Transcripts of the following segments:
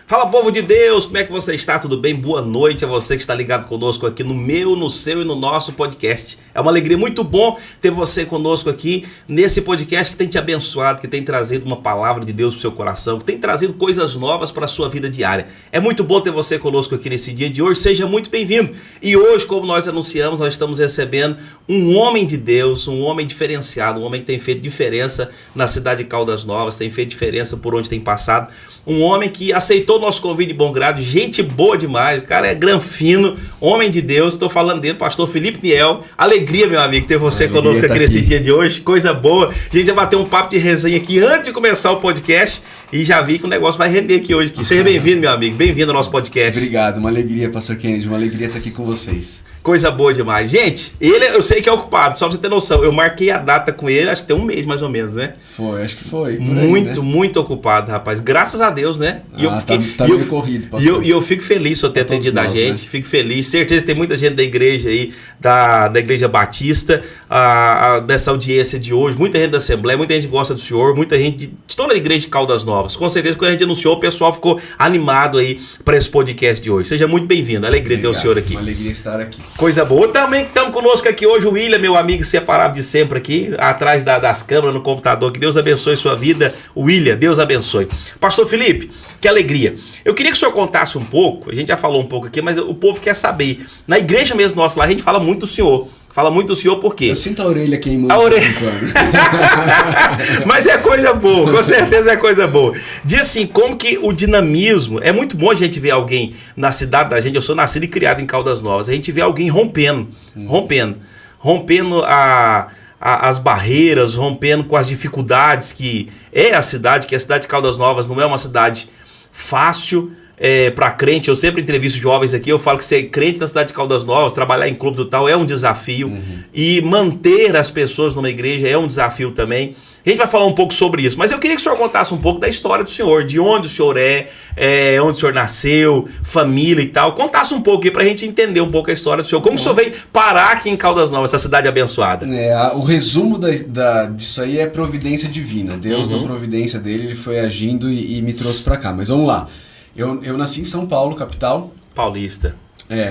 Fala, povo de Deus, como é que você está? Tudo bem? Boa noite a você que está ligado conosco aqui no meu, no seu e no nosso podcast. É uma alegria muito bom ter você conosco aqui nesse podcast que tem te abençoado, que tem trazido uma palavra de Deus para o seu coração, que tem trazido coisas novas para a sua vida diária. É muito bom ter você conosco aqui nesse dia de hoje, seja muito bem-vindo. E hoje, como nós anunciamos, nós estamos recebendo um homem de Deus, um homem diferenciado, um homem que tem feito diferença na cidade de Caldas Novas, tem feito diferença por onde tem passado. Um homem que aceitou o nosso convite de bom grado, gente boa demais, o cara é granfino, homem de Deus, estou falando dele, pastor Felipe Niel. Alegria, meu amigo, ter você conosco aqui nesse dia de hoje, coisa boa. A gente já bateu um papo de resenha aqui antes de começar o podcast e já vi que o negócio vai render aqui hoje. Seja bem-vindo, meu amigo, bem-vindo ao nosso podcast. Obrigado, uma alegria, pastor Kennedy, uma alegria estar aqui com vocês. Coisa boa demais. Gente, ele eu sei que é ocupado, só pra você ter noção. Eu marquei a data com ele, acho que tem um mês mais ou menos, né? Foi, acho que foi. Muito, né? Muito ocupado, rapaz. Graças a Deus, né? E eu fiquei, tá meio corrido, pastor. E eu fico feliz de ter atendido a gente, né? Fico feliz. Certeza que tem muita gente da igreja aí, da Igreja Batista, dessa audiência de hoje, muita gente da Assembleia, muita gente gosta do senhor, muita gente de toda a igreja de Caldas Novas. Com certeza, quando a gente anunciou, o pessoal ficou animado aí para esse podcast de hoje. Seja muito bem-vindo. Alegria ter o senhor aqui. Uma alegria estar aqui. Coisa boa. Também estamos conosco aqui hoje o William, meu amigo inseparável de sempre aqui, atrás das câmeras, no computador. Que Deus abençoe sua vida. William, Deus abençoe. Pastor Felipe, que alegria. Eu queria que o senhor contasse um pouco, a gente já falou um pouco aqui, mas o povo quer saber. Na igreja mesmo nossa lá, a gente fala muito do senhor. Fala muito do senhor por quê? Eu sinto a orelha queimando. A orelha. Mas é coisa boa, com certeza é coisa boa. Diz assim, como que o dinamismo... É muito bom a gente ver alguém na cidade da gente. Eu sou nascido e criado em Caldas Novas. A gente vê alguém rompendo as barreiras, rompendo com as dificuldades que é a cidade, que a cidade de Caldas Novas não é uma cidade fácil. Para crente, eu sempre entrevisto jovens aqui, eu falo que ser crente na cidade de Caldas Novas, trabalhar em clube do tal é um desafio, e manter as pessoas numa igreja é um desafio também. A gente vai falar um pouco sobre isso, mas eu queria que o senhor contasse um pouco da história do senhor, de onde o senhor onde o senhor nasceu, família e tal. Contasse um pouco aí pra gente entender um pouco a história do senhor, como o senhor veio parar aqui em Caldas Novas, essa cidade abençoada. O resumo disso aí é providência divina. Deus, na providência dele, ele foi agindo e me trouxe pra cá. Mas vamos lá. Eu nasci em São Paulo, capital. Paulista.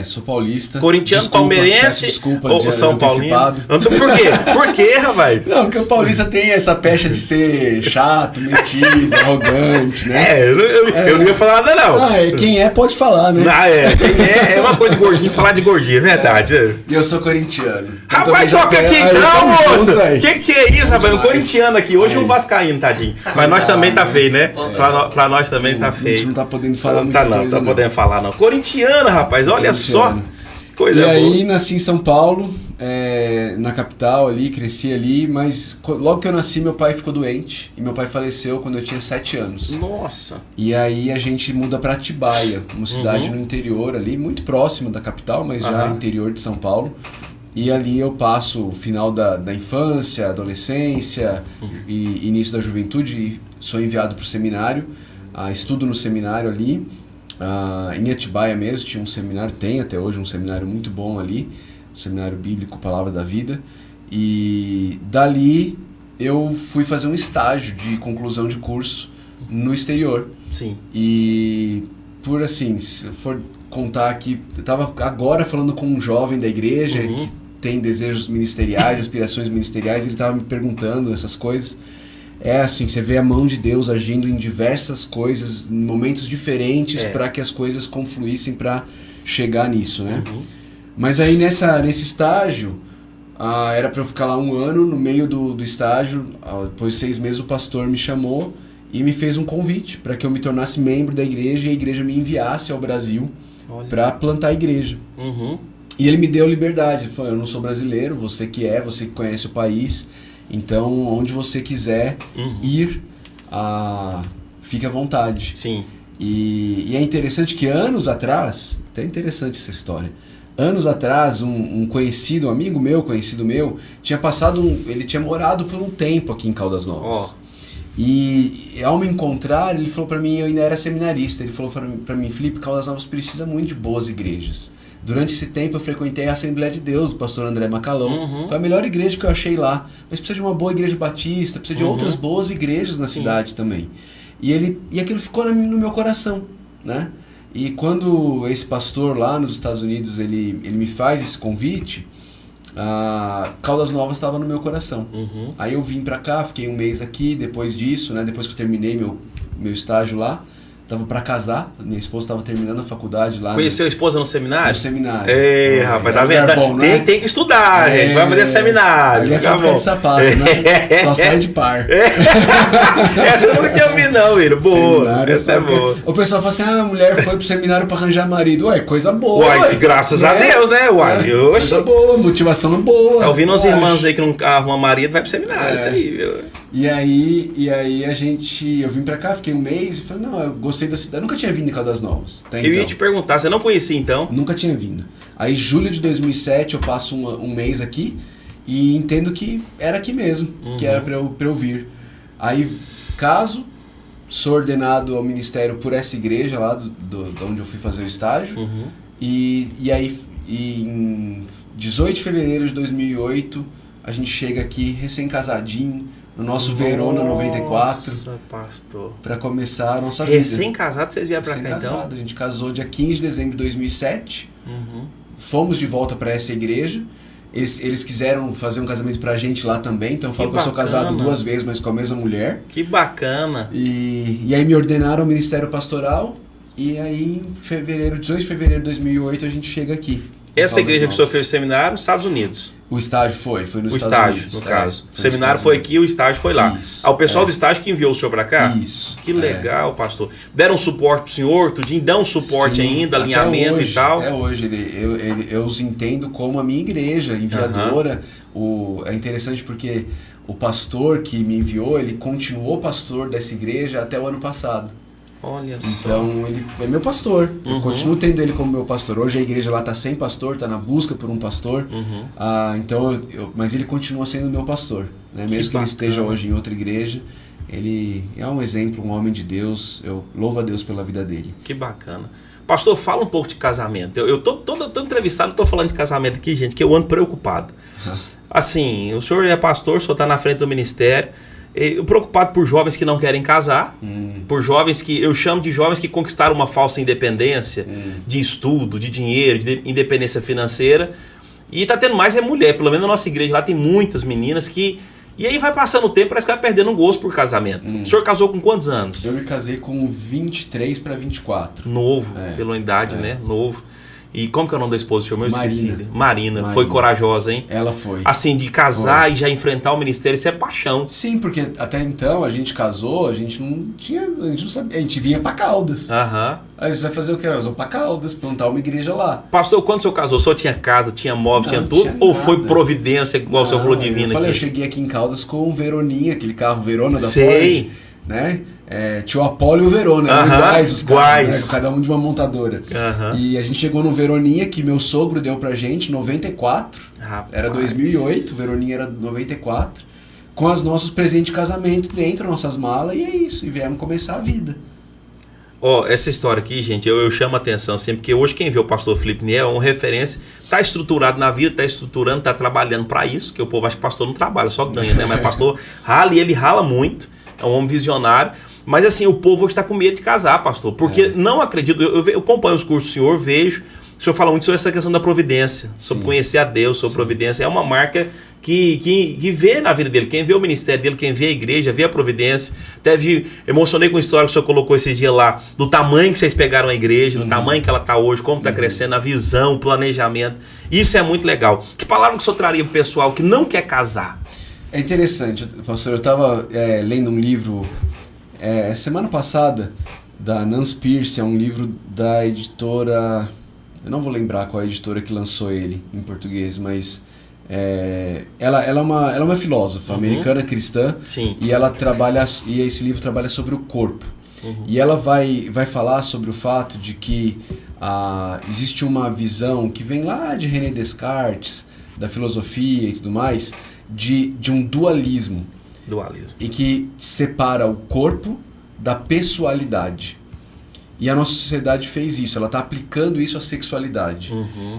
Sou paulista. Corintiano, palmeirense ou São Paulino? Por quê? Por quê, rapaz? Não, porque o paulista tem essa pecha de ser chato, metido, arrogante, né? Eu não ia falar nada, não. Quem pode falar, né? Quem é uma coisa de gordinho, falar de gordinho, é verdade. E eu sou corintiano. Rapaz, toca aqui então, moço! Que é isso, rapaz? Um corintiano aqui. Hoje um vascaíno, tadinho. Mas nós também tá feio, né? Pra nós também tá feio. A gente não tá podendo falar muita coisa, não. Tá podendo falar, não. Corintiano, rapaz, olha só. Coisa boa. E aí nasci em São Paulo, na capital ali, cresci ali, mas logo que eu nasci meu pai ficou doente e meu pai faleceu quando eu tinha 7 anos. Nossa! E aí a gente muda para Atibaia, uma cidade no interior ali, muito próxima da capital, mas já interior de São Paulo. E ali eu passo o final da infância, adolescência e início da juventude, e sou enviado para o seminário, estudo no seminário ali. Em Atibaia mesmo tinha um seminário, tem até hoje um seminário muito bom ali, um seminário bíblico, Palavra da Vida, e dali eu fui fazer um estágio de conclusão de curso no exterior. Sim. E por assim, se for contar aqui, eu estava agora falando com um jovem da igreja que tem desejos ministeriais, aspirações ministeriais, ele estava me perguntando essas coisas. Assim, você vê a mão de Deus agindo em diversas coisas, em momentos diferentes, para que as coisas confluíssem para chegar nisso, né? Mas aí nesse estágio, era para eu ficar lá 1 ano, no meio do estágio, depois de 6 meses o pastor me chamou e me fez um convite para que eu me tornasse membro da igreja e a igreja me enviasse ao Brasil para plantar a igreja. E ele me deu liberdade, ele falou, eu não sou brasileiro, você que conhece o país... Então, onde você quiser ir, fique à vontade. Sim. E é interessante que anos atrás, até interessante essa história, anos atrás um amigo meu, tinha ele tinha morado por um tempo aqui em Caldas Novas. E ao me encontrar, ele falou para mim, eu ainda era seminarista, ele falou para mim, Felipe, Caldas Novas precisa muito de boas igrejas. Durante esse tempo eu frequentei a Assembleia de Deus, o pastor André Macalão. Foi a melhor igreja que eu achei lá. Mas precisa de uma boa igreja batista, precisa de outras boas igrejas na cidade também. E aquilo ficou no meu coração. né? E quando esse pastor lá nos Estados Unidos, ele me faz esse convite, Caldas Novas estava no meu coração. Aí eu vim pra cá, fiquei um mês aqui, depois disso, né? Depois que eu terminei meu estágio lá, tava pra casar, minha esposa tava terminando a faculdade lá. Conheceu a esposa no seminário? No seminário. Ei, rapaz, tá lugar vendo? bom, né? Tem que estudar, gente. Vai fazer seminário. Ali é fábrica de sapato, né? Só sai de par. Essa eu nunca tinha ouvido, não, filho. Boa. Seminário, Essa é boa. O pessoal fala assim, a mulher foi pro seminário pra arranjar marido. Ué, coisa boa. Uai, graças a Deus, né? Uai, coisa boa, motivação boa. Tá ouvindo uns irmãos aí que não arrumam marido, vai pro seminário, isso aí, viu? E aí eu vim pra cá, fiquei um mês e falei, não, eu gostei da cidade. Eu nunca tinha vindo em Caldas Novas. Eu ia te perguntar, você não conhecia então? Nunca tinha vindo. Aí, julho de 2007, eu passo um mês aqui e entendo que era aqui mesmo, que era pra eu vir. Aí, caso, sou ordenado ao ministério por essa igreja lá, de onde eu fui fazer o estágio. E aí, em 18 de fevereiro de 2008, a gente chega aqui, recém-casadinho, no nosso Verona 94. Nossa, pastor. Pra começar a nossa vida. Recém-casado, vocês vieram pra cá então? A gente casou dia 15 de dezembro de 2007. Fomos de volta pra essa igreja. Eles quiseram fazer um casamento pra gente lá também. Então eu falo que eu sou casado 2 vezes, mas com a mesma mulher. Que bacana. E aí me ordenaram ao ministério pastoral. E aí, em 18 de fevereiro de 2008, a gente chega aqui. Essa igreja que o senhor fez o seminário nos Estados Unidos? O estágio foi nos Estados Unidos. No caso. O seminário foi aqui, o estágio foi lá. Isso, o pessoal do estágio que enviou o senhor para cá? Isso. Que legal, pastor. Deram suporte pro senhor, tudinho, dão suporte ainda, alinhamento hoje, e tal? Até hoje, eu os entendo como a minha igreja enviadora. É interessante porque o pastor que me enviou, ele continuou pastor dessa igreja até o ano passado. Olha só. Então, ele é meu pastor. Eu continuo tendo ele como meu pastor. Hoje a igreja lá está sem pastor, está na busca por um pastor. Mas ele continua sendo meu pastor. Né? Mesmo que ele esteja hoje em outra igreja, ele é um exemplo, um homem de Deus. Eu louvo a Deus pela vida dele. Que bacana. Pastor, fala um pouco de casamento. Eu tô entrevistado, tô falando de casamento aqui, gente, que eu ando preocupado. Assim, o senhor é pastor, o senhor está na frente do ministério. Eu preocupado por jovens que não querem casar, por jovens que eu chamo de jovens que conquistaram uma falsa independência de estudo, de dinheiro, de independência financeira. E tá tendo mais mulher, pelo menos na nossa igreja lá tem muitas meninas que... E aí vai passando o tempo, parece que vai perdendo o gosto por casamento. O senhor casou com quantos anos? Eu me casei com 23 para 24. Novo, pela idade, né? Novo. E como que é o nome da esposa do senhor? Eu esqueci. Marina. Foi corajosa, hein? Ela foi. Assim, de casar e já enfrentar o ministério, isso é paixão. Sim, porque até então a gente casou, a gente não sabia, a gente vinha pra Caldas. Aí você vai fazer o quê? Nós vamos pra Caldas, plantar uma igreja lá. Pastor, quando o senhor casou, o senhor tinha casa, tinha móvel, tinha tudo? Ou foi providência, igual o senhor falou, divina aqui? Eu cheguei aqui em Caldas com o Veroninha, aquele carro Verona da Ford. Né? Tinha o Apollo e o Verona, iguais os carros, né? Cada um de uma montadora. E a gente chegou no Veroninha, que meu sogro deu pra gente, 94. Era 2008, o Veroninha era 94. Com os nossos presentes de casamento dentro, nossas malas, e é isso. E viemos começar a vida. Essa história aqui, gente, eu chamo a atenção sempre, porque hoje quem vê o pastor Felipe Niel é uma referência, tá estruturado na vida, tá estruturando, tá trabalhando para isso, que o povo acha que pastor não trabalha, só ganha, né? Mas pastor rala, e ele rala muito, é um homem visionário. Mas assim, o povo hoje está com medo de casar, pastor, porque não acredito, eu acompanho os cursos do senhor, vejo, o senhor fala muito sobre essa questão da providência, sobre conhecer a Deus, sobre providência, é uma marca que vê na vida dele, quem vê o ministério dele, quem vê a igreja, vê a providência. Até emocionei com a história que o senhor colocou esses dias lá, do tamanho que vocês pegaram a igreja, do tamanho que ela está hoje, como está crescendo, a visão, o planejamento, isso é muito legal. Que palavra que o senhor traria para o pessoal que não quer casar? É interessante, pastor, eu estava lendo um livro semana passada, da Nancy Pierce, é um livro da editora, eu não vou lembrar qual é a editora que lançou ele em português, mas ela é uma filósofa americana cristã. Sim. E esse livro trabalha sobre o corpo. E ela vai falar sobre o fato de que existe uma visão que vem lá de René Descartes, da filosofia e tudo mais, de um dualismo. E que separa o corpo da pessoalidade. E a nossa sociedade fez isso, ela está aplicando isso à sexualidade.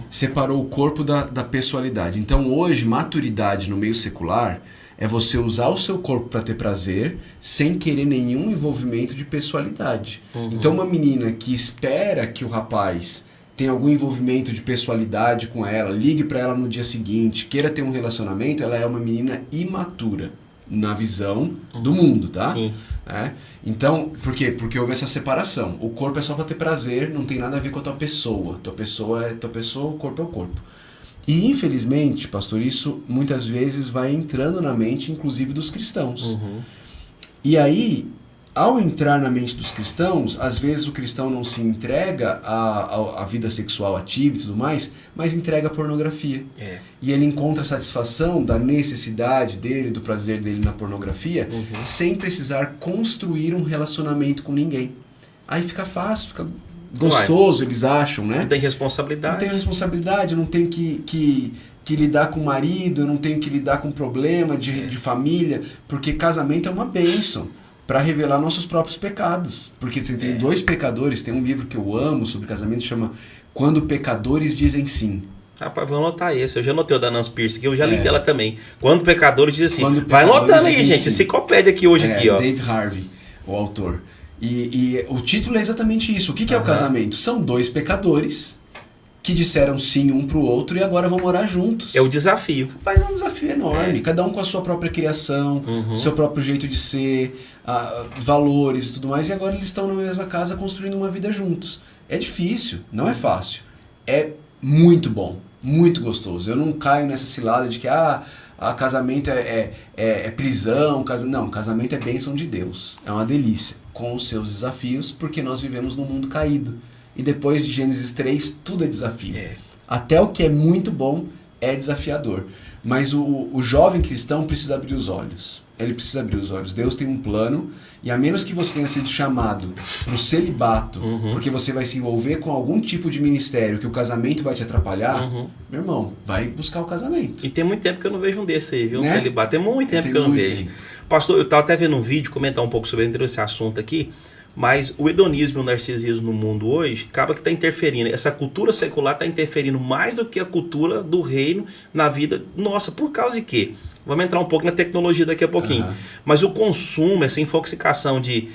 Separou o corpo da pessoalidade. Então hoje, maturidade no meio secular É você usar o seu corpo para ter prazer sem querer nenhum envolvimento de pessoalidade. Então uma menina que espera que o rapaz tenha algum envolvimento de pessoalidade com ela, ligue para ela no dia seguinte, queira ter um relacionamento, ela é uma menina imatura na visão do mundo, tá? Sim. Então, por quê? Porque houve essa separação. O corpo é só para ter prazer, não tem nada a ver com a tua pessoa. Tua pessoa é tua pessoa, o corpo é o corpo. E, infelizmente, pastor, isso muitas vezes vai entrando na mente, inclusive, dos cristãos. E aí, ao entrar na mente dos cristãos, às vezes o cristão não se entrega à vida sexual ativa e tudo mais, mas entrega a pornografia. E ele encontra a satisfação da necessidade dele, do prazer dele na pornografia, sem precisar construir um relacionamento com ninguém. Aí fica fácil, fica gostoso, eles acham, né? Não tem responsabilidade. Não tem responsabilidade, eu não tenho que lidar com o marido, eu não tenho que lidar com problema de família, porque casamento é uma bênção para revelar nossos próprios pecados. Porque você tem dois pecadores, tem um livro que eu amo sobre casamento, chama Quando Pecadores Dizem Sim. Rapaz, vamos anotar esse. Eu já anotei o da Nancy Pierce, que eu já li dela também. Quando pecadores dizem assim. Vai anotando aí, gente. Enciclopédia aqui hoje, aqui, ó. Dave Harvey, o autor. E o título é exatamente isso. O que é o casamento? São dois pecadores que disseram sim um pro outro e agora vão morar juntos. É o desafio. Rapaz, é um desafio enorme. Cada um com a sua própria criação, seu próprio jeito de ser, valores e tudo mais. E agora eles estão na mesma casa construindo uma vida juntos. É difícil, não é fácil. É muito bom, muito gostoso. Eu não caio nessa cilada de que casamento é prisão. Não, casamento é bênção de Deus. É uma delícia. Com os seus desafios, porque nós vivemos num mundo caído. E depois de Gênesis 3, tudo é desafio. Até o que é muito bom é desafiador. Mas o jovem cristão precisa abrir os olhos. Ele precisa abrir os olhos. Deus tem um plano, e a menos que você tenha sido chamado para o celibato, porque você vai se envolver com algum tipo de ministério que o casamento vai te atrapalhar, meu irmão, vai buscar o casamento. E tem muito tempo que eu não vejo um desse aí, viu? Um celibato. Tem muito tempo que eu não vejo. Pastor, eu estava até vendo um vídeo, comentar um pouco sobre esse assunto aqui, mas o hedonismo e o narcisismo no mundo hoje acaba que está interferindo. Essa cultura secular está interferindo mais do que a cultura do reino na vida nossa. Por causa de quê? Vamos entrar um pouco na tecnologia daqui a pouquinho. Mas o consumo, essa infoxicação de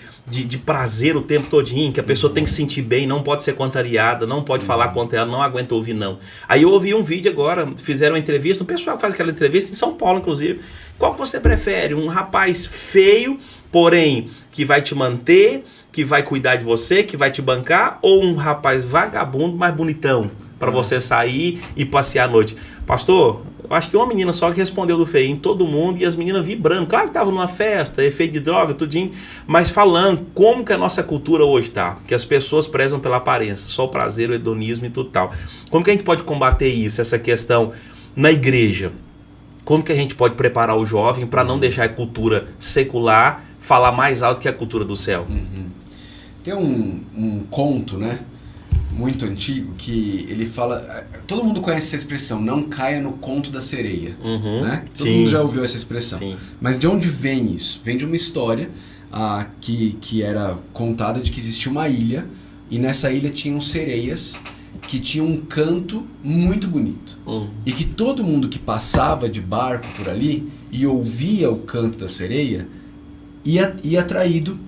prazer o tempo todinho, que a pessoa tem que se sentir bem, não pode ser contrariada, não pode falar contra ela, não aguenta ouvir não. Aí eu ouvi um vídeo agora, fizeram uma entrevista, um pessoal que faz aquela entrevista em São Paulo, inclusive. Qual que você prefere? Um rapaz feio, porém, que vai te manter, que vai cuidar de você, que vai te bancar, ou um rapaz vagabundo, mais bonitão, para você sair e passear à noite? Pastor, eu acho que uma menina só que respondeu do feio em todo mundo, e as meninas vibrando. Claro que estavam numa festa, efeito de droga, tudinho, mas falando como que a nossa cultura hoje tá, que as pessoas prezam pela aparência, só o prazer, o hedonismo e tudo tal. Como que a gente pode combater isso, essa questão na igreja? Como que a gente pode preparar o jovem para não deixar a cultura secular falar mais alto que a cultura do céu? Tem um conto, né, muito antigo, que ele fala... Todo mundo conhece essa expressão, não caia no conto da sereia. Né? Todo mundo já ouviu essa expressão. Sim. Mas de onde vem isso? Vem de uma história que era contada de que existia uma ilha, e nessa ilha tinham sereias que tinham um canto muito bonito. E que todo mundo que passava de barco por ali e ouvia o canto da sereia ia atraído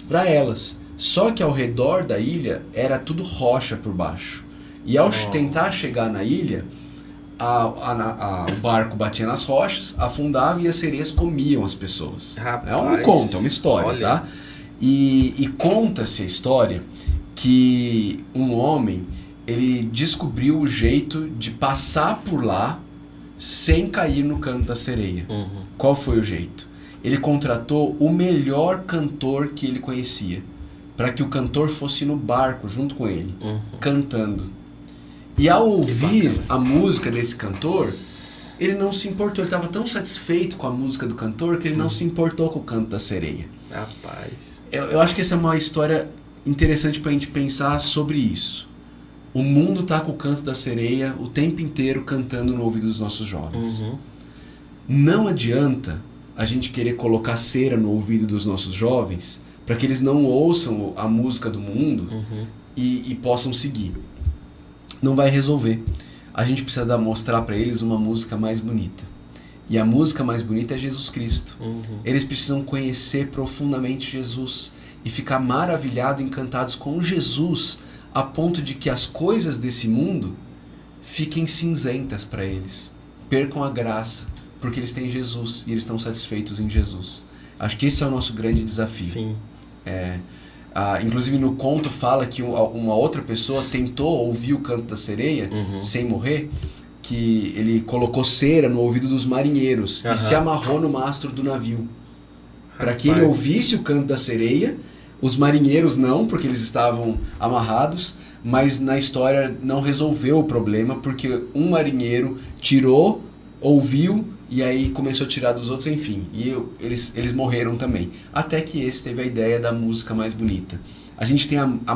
para elas. Só que ao redor da ilha era tudo rocha por baixo. E ao tentar chegar na ilha, o barco batia nas rochas, afundava e as sereias comiam as pessoas. Rapaz, é um conto, é uma história, olha. Tá? E conta-se a história que um homem, ele descobriu o jeito de passar por lá sem cair no canto da sereia. Qual foi o jeito? Ele contratou o melhor cantor que ele conhecia, para que o cantor fosse no barco junto com ele, cantando. E ao ouvir a música desse cantor, ele não se importou. Ele estava tão satisfeito com a música do cantor que ele não se importou com o canto da sereia. Rapaz. Eu acho que essa é uma história interessante para a gente pensar sobre isso. O mundo está com o canto da sereia o tempo inteiro cantando no ouvido dos nossos jovens. Não adianta a gente querer colocar cera no ouvido dos nossos jovens para que eles não ouçam a música do mundo e possam seguir. Não vai resolver. A gente precisa mostrar para eles uma música mais bonita. E a música mais bonita é Jesus Cristo. Uhum. Eles precisam conhecer profundamente Jesus e ficar maravilhados, encantados com Jesus, a ponto de que as coisas desse mundo fiquem cinzentas para eles. Percam a graça, porque eles têm Jesus e eles estão satisfeitos em Jesus. Acho que esse é o nosso grande desafio. Sim. Inclusive no conto fala que uma outra pessoa tentou ouvir o canto da sereia sem morrer, que ele colocou cera no ouvido dos marinheiros e se amarrou no mastro do navio. Para que ele ouvisse o canto da sereia, os marinheiros não, porque eles estavam amarrados, mas na história não resolveu o problema, porque um marinheiro tirou, ouviu, e aí começou a tirar dos outros, enfim. E eles morreram também. Até que esse teve a ideia da música mais bonita. A gente tem a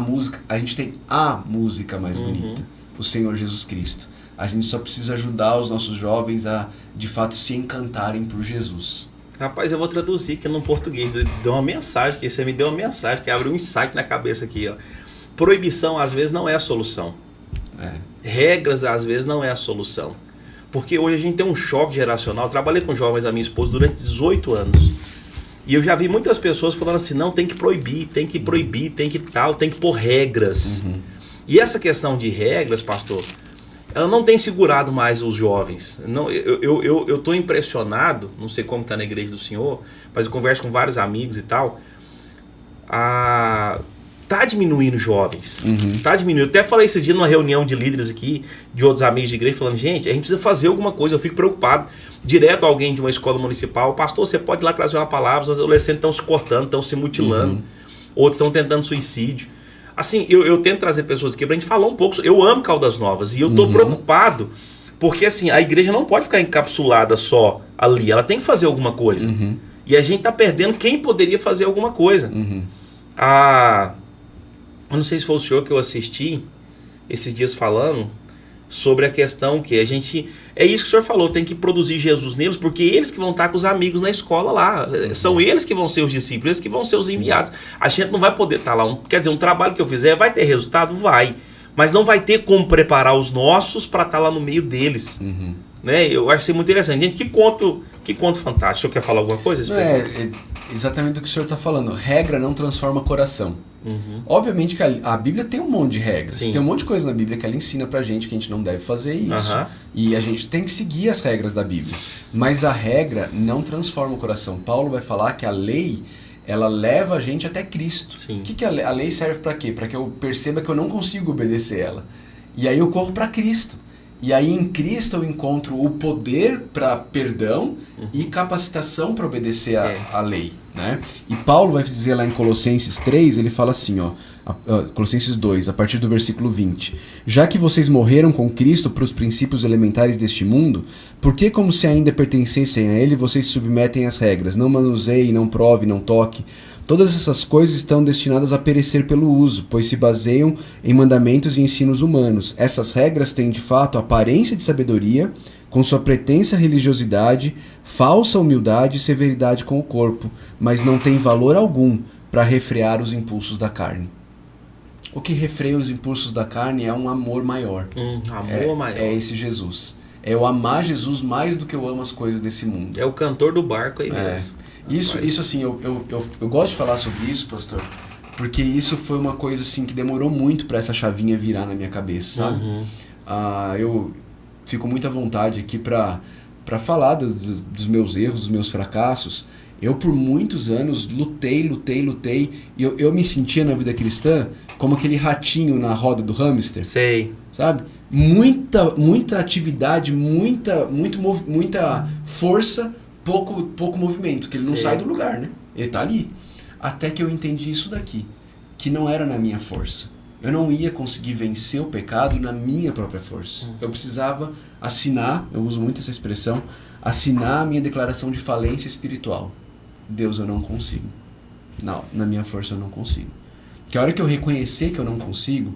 música mais bonita, o Senhor Jesus Cristo. A gente só precisa ajudar os nossos jovens a, de fato, se encantarem por Jesus. Rapaz, eu vou traduzir aqui no português. Deu uma mensagem, que você me deu uma mensagem, que abre um insight na cabeça aqui, ó. Proibição, às vezes, não é a solução. Regras, às vezes, não é a solução. Porque hoje a gente tem um choque geracional. Eu trabalhei com jovens da minha esposa durante 18 anos. E eu já vi muitas pessoas falando assim, não, tem que proibir, tem que pôr regras. E essa questão de regras, pastor, ela não tem segurado mais os jovens. Não, eu estou impressionado, não sei como está na igreja do Senhor, mas eu converso com vários amigos e tal. Tá diminuindo jovens. Tá diminuindo. Eu até falei esses dias numa reunião de líderes aqui, de outros amigos de igreja, falando, gente, a gente precisa fazer alguma coisa. Eu fico preocupado. Direto alguém de uma escola municipal, pastor, você pode ir lá trazer uma palavra, os adolescentes estão se cortando, estão se mutilando, outros estão tentando suicídio. Assim, eu tento trazer pessoas aqui pra gente falar um pouco. Eu amo Caldas Novas e eu tô preocupado, porque assim, a igreja não pode ficar encapsulada só ali, ela tem que fazer alguma coisa. E a gente tá perdendo quem poderia fazer alguma coisa. Eu não sei se foi o senhor que eu assisti esses dias falando sobre a questão que a gente... É isso que o senhor falou, tem que produzir Jesus neles, porque eles que vão estar com os amigos na escola lá. São eles que vão ser os discípulos, eles que vão ser os enviados. A gente não vai poder estar lá. Quer dizer, um trabalho que eu fizer vai ter resultado? Vai. Mas não vai ter como preparar os nossos para estar lá no meio deles. Né? Eu acho isso muito interessante. Gente, que conto fantástico. O senhor quer falar alguma coisa? É exatamente o que o senhor está falando. Regra não transforma coração. Obviamente que a Bíblia tem um monte de regras. Tem um monte de coisa na Bíblia que ela ensina pra gente que a gente não deve fazer isso. E a gente tem que seguir as regras da Bíblia. Mas a regra não transforma o coração. Paulo vai falar que a lei, ela leva a gente até Cristo. O que a lei serve pra quê? Para que eu perceba que eu não consigo obedecer ela. E aí eu corro pra Cristo. E aí em Cristo eu encontro o poder para perdão e capacitação para obedecer a lei. Né? E Paulo vai dizer lá em Colossenses 3, ele fala assim, Colossenses 2, a partir do versículo 20. Já que vocês morreram com Cristo para os princípios elementares deste mundo, por que, como se ainda pertencessem a ele, vocês se submetem às regras? Não manuseie, não prove, não toque. Todas essas coisas estão destinadas a perecer pelo uso, pois se baseiam em mandamentos e ensinos humanos. Essas regras têm, de fato, aparência de sabedoria, com sua pretensa religiosidade, falsa humildade e severidade com o corpo, mas não tem valor algum para refrear os impulsos da carne. O que refreia os impulsos da carne é um amor maior. Maior. É esse Jesus. É eu amar Jesus mais do que eu amo as coisas desse mundo. É o cantor do barco aí mesmo. Isso assim, eu gosto de falar sobre isso, pastor, porque isso foi uma coisa assim que demorou muito para essa chavinha virar na minha cabeça, sabe? Eu fico muito à vontade aqui para falar dos meus erros, dos meus fracassos. Eu por muitos anos lutei e eu me sentia na vida cristã como aquele ratinho na roda do hamster. Sei. Sabe? Muita atividade, muita força, pouco movimento, que ele não sai do lugar, né? Ele tá ali. Até que eu entendi isso daqui, que não era na minha força. Eu não ia conseguir vencer o pecado na minha própria força. Eu precisava assinar, eu uso muito essa expressão, assinar a minha declaração de falência espiritual. Deus, eu não consigo. Não, na minha força eu não consigo. Que a hora que eu reconhecer que eu não consigo,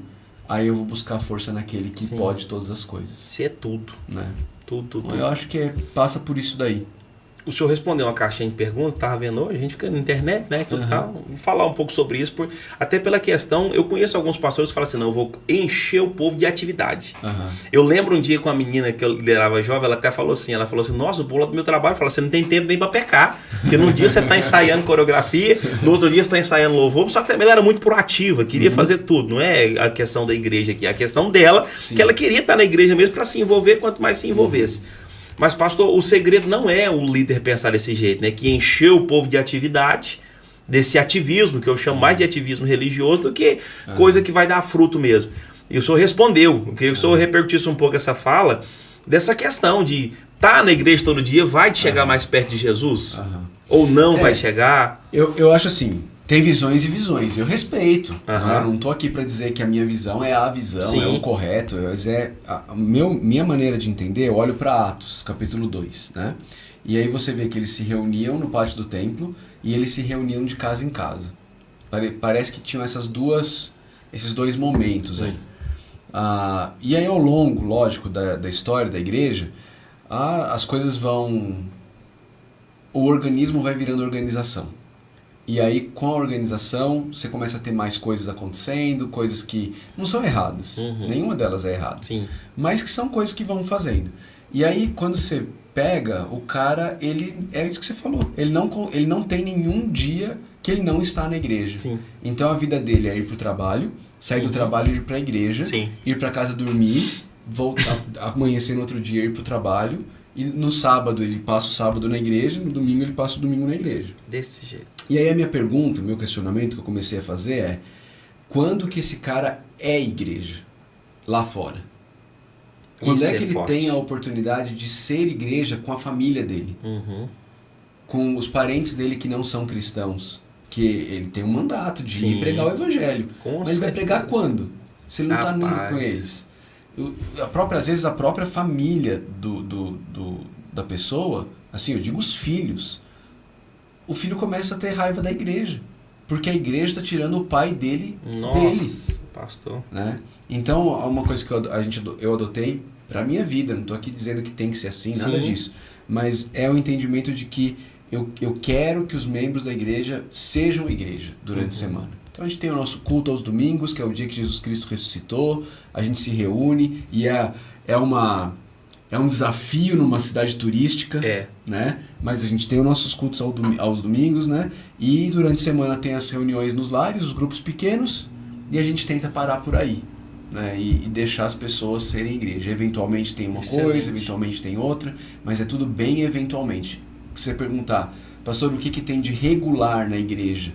aí eu vou buscar força naquele que pode todas as coisas. Isso é tudo. Né? Tudo. Eu acho que passa por isso daí. o senhor respondeu uma caixinha de perguntas, estava vendo hoje, a gente fica na internet, né? Tudo tal. Vou falar um pouco sobre isso, até pela questão, eu conheço alguns pastores que falam assim, não, eu vou encher o povo de atividade. Eu lembro um dia com a menina que eu liderava jovem, ela até falou assim, nossa, o bolo do meu trabalho, fala, você não tem tempo nem para pecar, porque num dia você está ensaiando coreografia, no outro dia você está ensaiando louvor, só que também ela era muito proativa, queria fazer tudo, não é a questão da igreja aqui, é a questão dela, que ela queria estar na igreja mesmo para se envolver, quanto mais se envolvesse. Mas, pastor, o segredo não é o líder pensar desse jeito, né? Que encheu o povo de atividade, desse ativismo, que eu chamo mais de ativismo religioso do que coisa que vai dar fruto mesmo. E o senhor respondeu. Eu queria que o senhor repercutisse um pouco essa fala dessa questão de estar na igreja todo dia vai te chegar mais perto de Jesus? Ou não vai chegar? Eu acho assim, tem visões e visões. Eu respeito. Eu não estou aqui para dizer que a minha visão é a visão, é o correto. Mas minha maneira de entender, eu olho para Atos, capítulo 2, né? E aí você vê que eles se reuniam no pátio do templo e eles se reuniam de casa em casa. Parece que tinham esses dois momentos aí. E aí ao longo, lógico, da história da igreja, as coisas vão... O organismo vai virando organização. E aí, com a organização, você começa a ter mais coisas acontecendo, coisas que não são erradas. Nenhuma delas é errada. Sim. Mas que são coisas que vão fazendo. E aí, quando você pega, o cara, é isso que você falou. Ele não tem nenhum dia que ele não está na igreja. Sim. Então, a vida dele é ir para o trabalho, sair do trabalho e ir para a igreja, ir para casa dormir, voltar, amanhecer no outro dia, ir para o trabalho. E no sábado ele passa o sábado na igreja, no domingo ele passa o domingo na igreja. Desse jeito. E aí a minha pergunta, o meu questionamento que eu comecei a fazer é: quando que esse cara é igreja lá fora? Quando é que ele tem a oportunidade de ser igreja com a família dele? Com os parentes dele que não são cristãos? Que ele tem um mandato de ir pregar o evangelho. Mas ele vai pregar quando? Se ele não está com eles. Às vezes a própria família da pessoa, assim, eu digo os filhos, o filho começa a ter raiva da igreja, porque a igreja está tirando o pai dele dele. Pastor. Né? Então, uma coisa que eu adotei para a minha vida, não estou aqui dizendo que tem que ser assim, nada disso, mas é o entendimento de que eu quero que os membros da igreja sejam igreja durante a semana. Então a gente tem o nosso culto aos domingos, que é o dia que Jesus Cristo ressuscitou, a gente se reúne e é um desafio numa cidade turística, né? Mas a gente tem os nossos cultos aos domingos, né? E durante a semana tem as reuniões nos lares, os grupos pequenos, e a gente tenta parar por aí, né? E deixar as pessoas serem igreja. Eventualmente tem uma coisa, eventualmente tem outra, mas é tudo bem eventualmente. Se você perguntar, pastor, o que tem de regular na igreja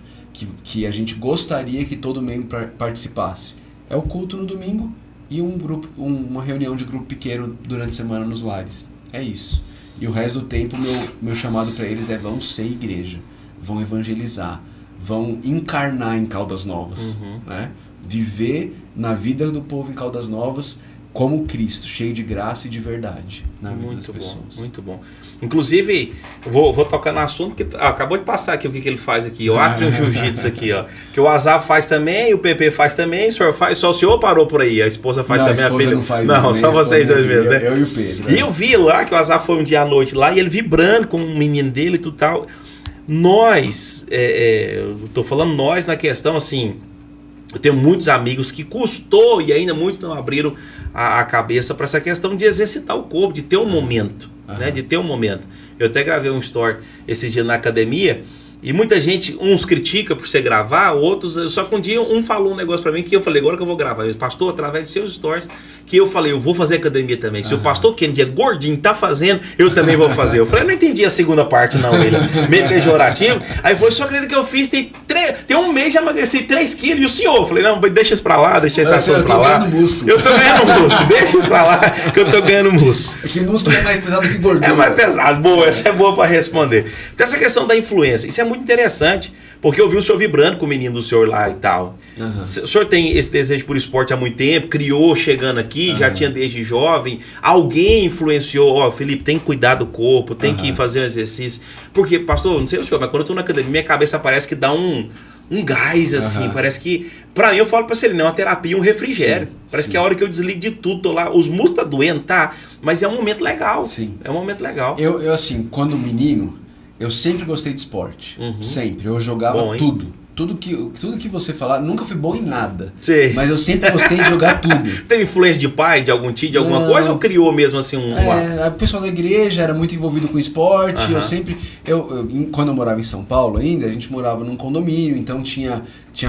que a gente gostaria que todo membro participasse? É o culto no domingo e uma reunião de grupo pequeno durante a semana nos lares. É isso. E o resto do tempo, meu chamado para eles é: vão ser igreja, vão evangelizar, vão encarnar em Caldas Novas, né? Viver na vida do povo em Caldas Novas como Cristo, cheio de graça e de verdade na vida das pessoas. Muito bom. Inclusive, vou tocar no assunto, porque acabou de passar aqui o que ele faz aqui, o Atrium Jiu-Jitsu aqui, ó. Que o Azar faz também, o PP faz também, o senhor faz, só o senhor parou por aí, a esposa faz também, a filha não faz. Não, só vocês dois mesmo, né? Eu e o Pedro. E eu vi lá que o Azar foi um dia à noite lá e ele vibrando com o menino dele e tudo tal. Nós, eu tô falando nós na questão assim, eu tenho muitos amigos que custou e ainda muitos não abriram a cabeça para essa questão de exercitar o corpo, de ter um momento, né? De ter um momento. Eu até gravei um story esses dias na academia e muita gente, uns critica por você gravar, outros, só que um dia um falou um negócio para mim que eu falei, agora que eu vou gravar. Eu, pastor, através de seus stories, que eu falei, eu vou fazer academia também. Se o pastor Kennedy é gordinho, tá fazendo, eu também vou fazer. Eu falei, eu não entendi a segunda parte não, ele meio pejorativo. Aí foi, só acredito que eu fiz, tem um mês já emagreci 3 quilos, e o senhor? Eu falei, não, deixa isso pra lá, deixa esse assunto pra lá. Eu tô ganhando músculo. Eu tô ganhando músculo, deixa isso pra lá, que eu tô ganhando músculo. É que músculo é mais pesado que gordura. É mais pesado, boa, essa é boa pra responder. Então essa questão da influência, isso é muito interessante, porque eu vi o senhor vibrando com o menino do senhor lá e tal. O senhor tem esse desejo por esporte há muito tempo, criou chegando aqui, já tinha desde jovem. Alguém influenciou, Felipe, tem que cuidar do corpo, tem que fazer um exercício. Porque, pastor, não sei o senhor, mas quando eu tô na academia, minha cabeça parece que dá um gás, assim, Aham. parece que... Pra mim, eu falo pra você, não é uma terapia, um refrigério. Sim, Parece sim. que é a hora que eu desligo de tudo, tô lá, os músculos tá doendo, tá? Mas é um momento legal. Sim. É um momento legal. Eu assim, quando menino, eu sempre gostei de esporte. Uhum. Sempre. Eu jogava Bom, hein? tudo. Tudo que você falar, nunca fui bom em nada. Sei. Mas eu sempre gostei de jogar tudo. Teve influência de pai, de algum tio, de alguma Não. coisa, ou criou mesmo assim um... O pessoal da igreja era muito envolvido com esporte. Aham. Eu sempre. Quando eu morava em São Paulo ainda, a gente morava num condomínio, então tinha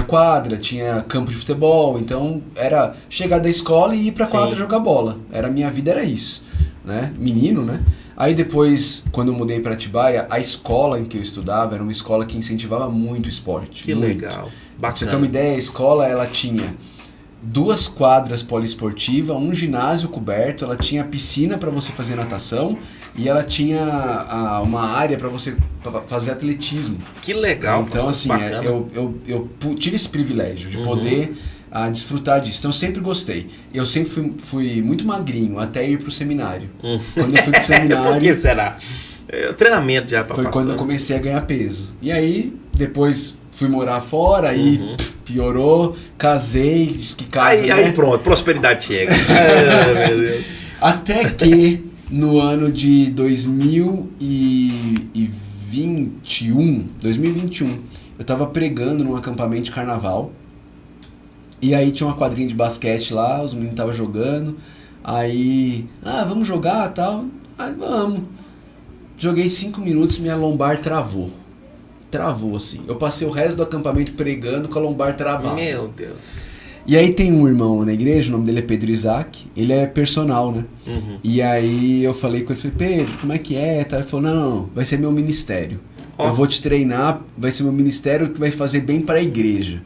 quadra, tinha campo de futebol. Então era chegar da escola e ir pra Sim. quadra jogar bola. Minha vida era isso. Né? Menino, né? Aí depois, quando eu mudei para Atibaia, a escola em que eu estudava era uma escola que incentivava muito o esporte. Que muito. legal. Pra você ter Bacana. uma ideia, a escola ela tinha 2 quadras poliesportivas, um ginásio coberto, ela tinha piscina para você fazer natação e ela tinha uma área para você fazer atletismo. Que legal. Então, assim, bacana. eu tive esse privilégio de poder desfrutar disso. Então, eu sempre gostei. Eu sempre fui muito magrinho até ir pro seminário. Quando eu fui pro seminário... Por que será? O treinamento já tá Foi passando. quando eu comecei a ganhar peso. E aí, depois fui morar fora, aí piorou, casei, diz que casa, né? Aí pronto, prosperidade chega. Ah, meu Deus. Até que no ano de 2021, eu tava pregando num acampamento de carnaval. E aí tinha uma quadrinha de basquete lá, os meninos estavam jogando. Aí, vamos jogar e tal. Aí, vamos. Joguei 5 minutos, minha lombar travou. Travou, assim. Eu passei o resto do acampamento pregando com a lombar travada. Meu Deus. E aí tem um irmão na igreja, o nome dele é Pedro Isaac, ele é personal, né? E aí eu falei com ele, Pedro, como é que é? Ele falou, não, vai ser meu ministério. Eu vou te treinar, vai ser meu ministério que vai fazer bem para a igreja.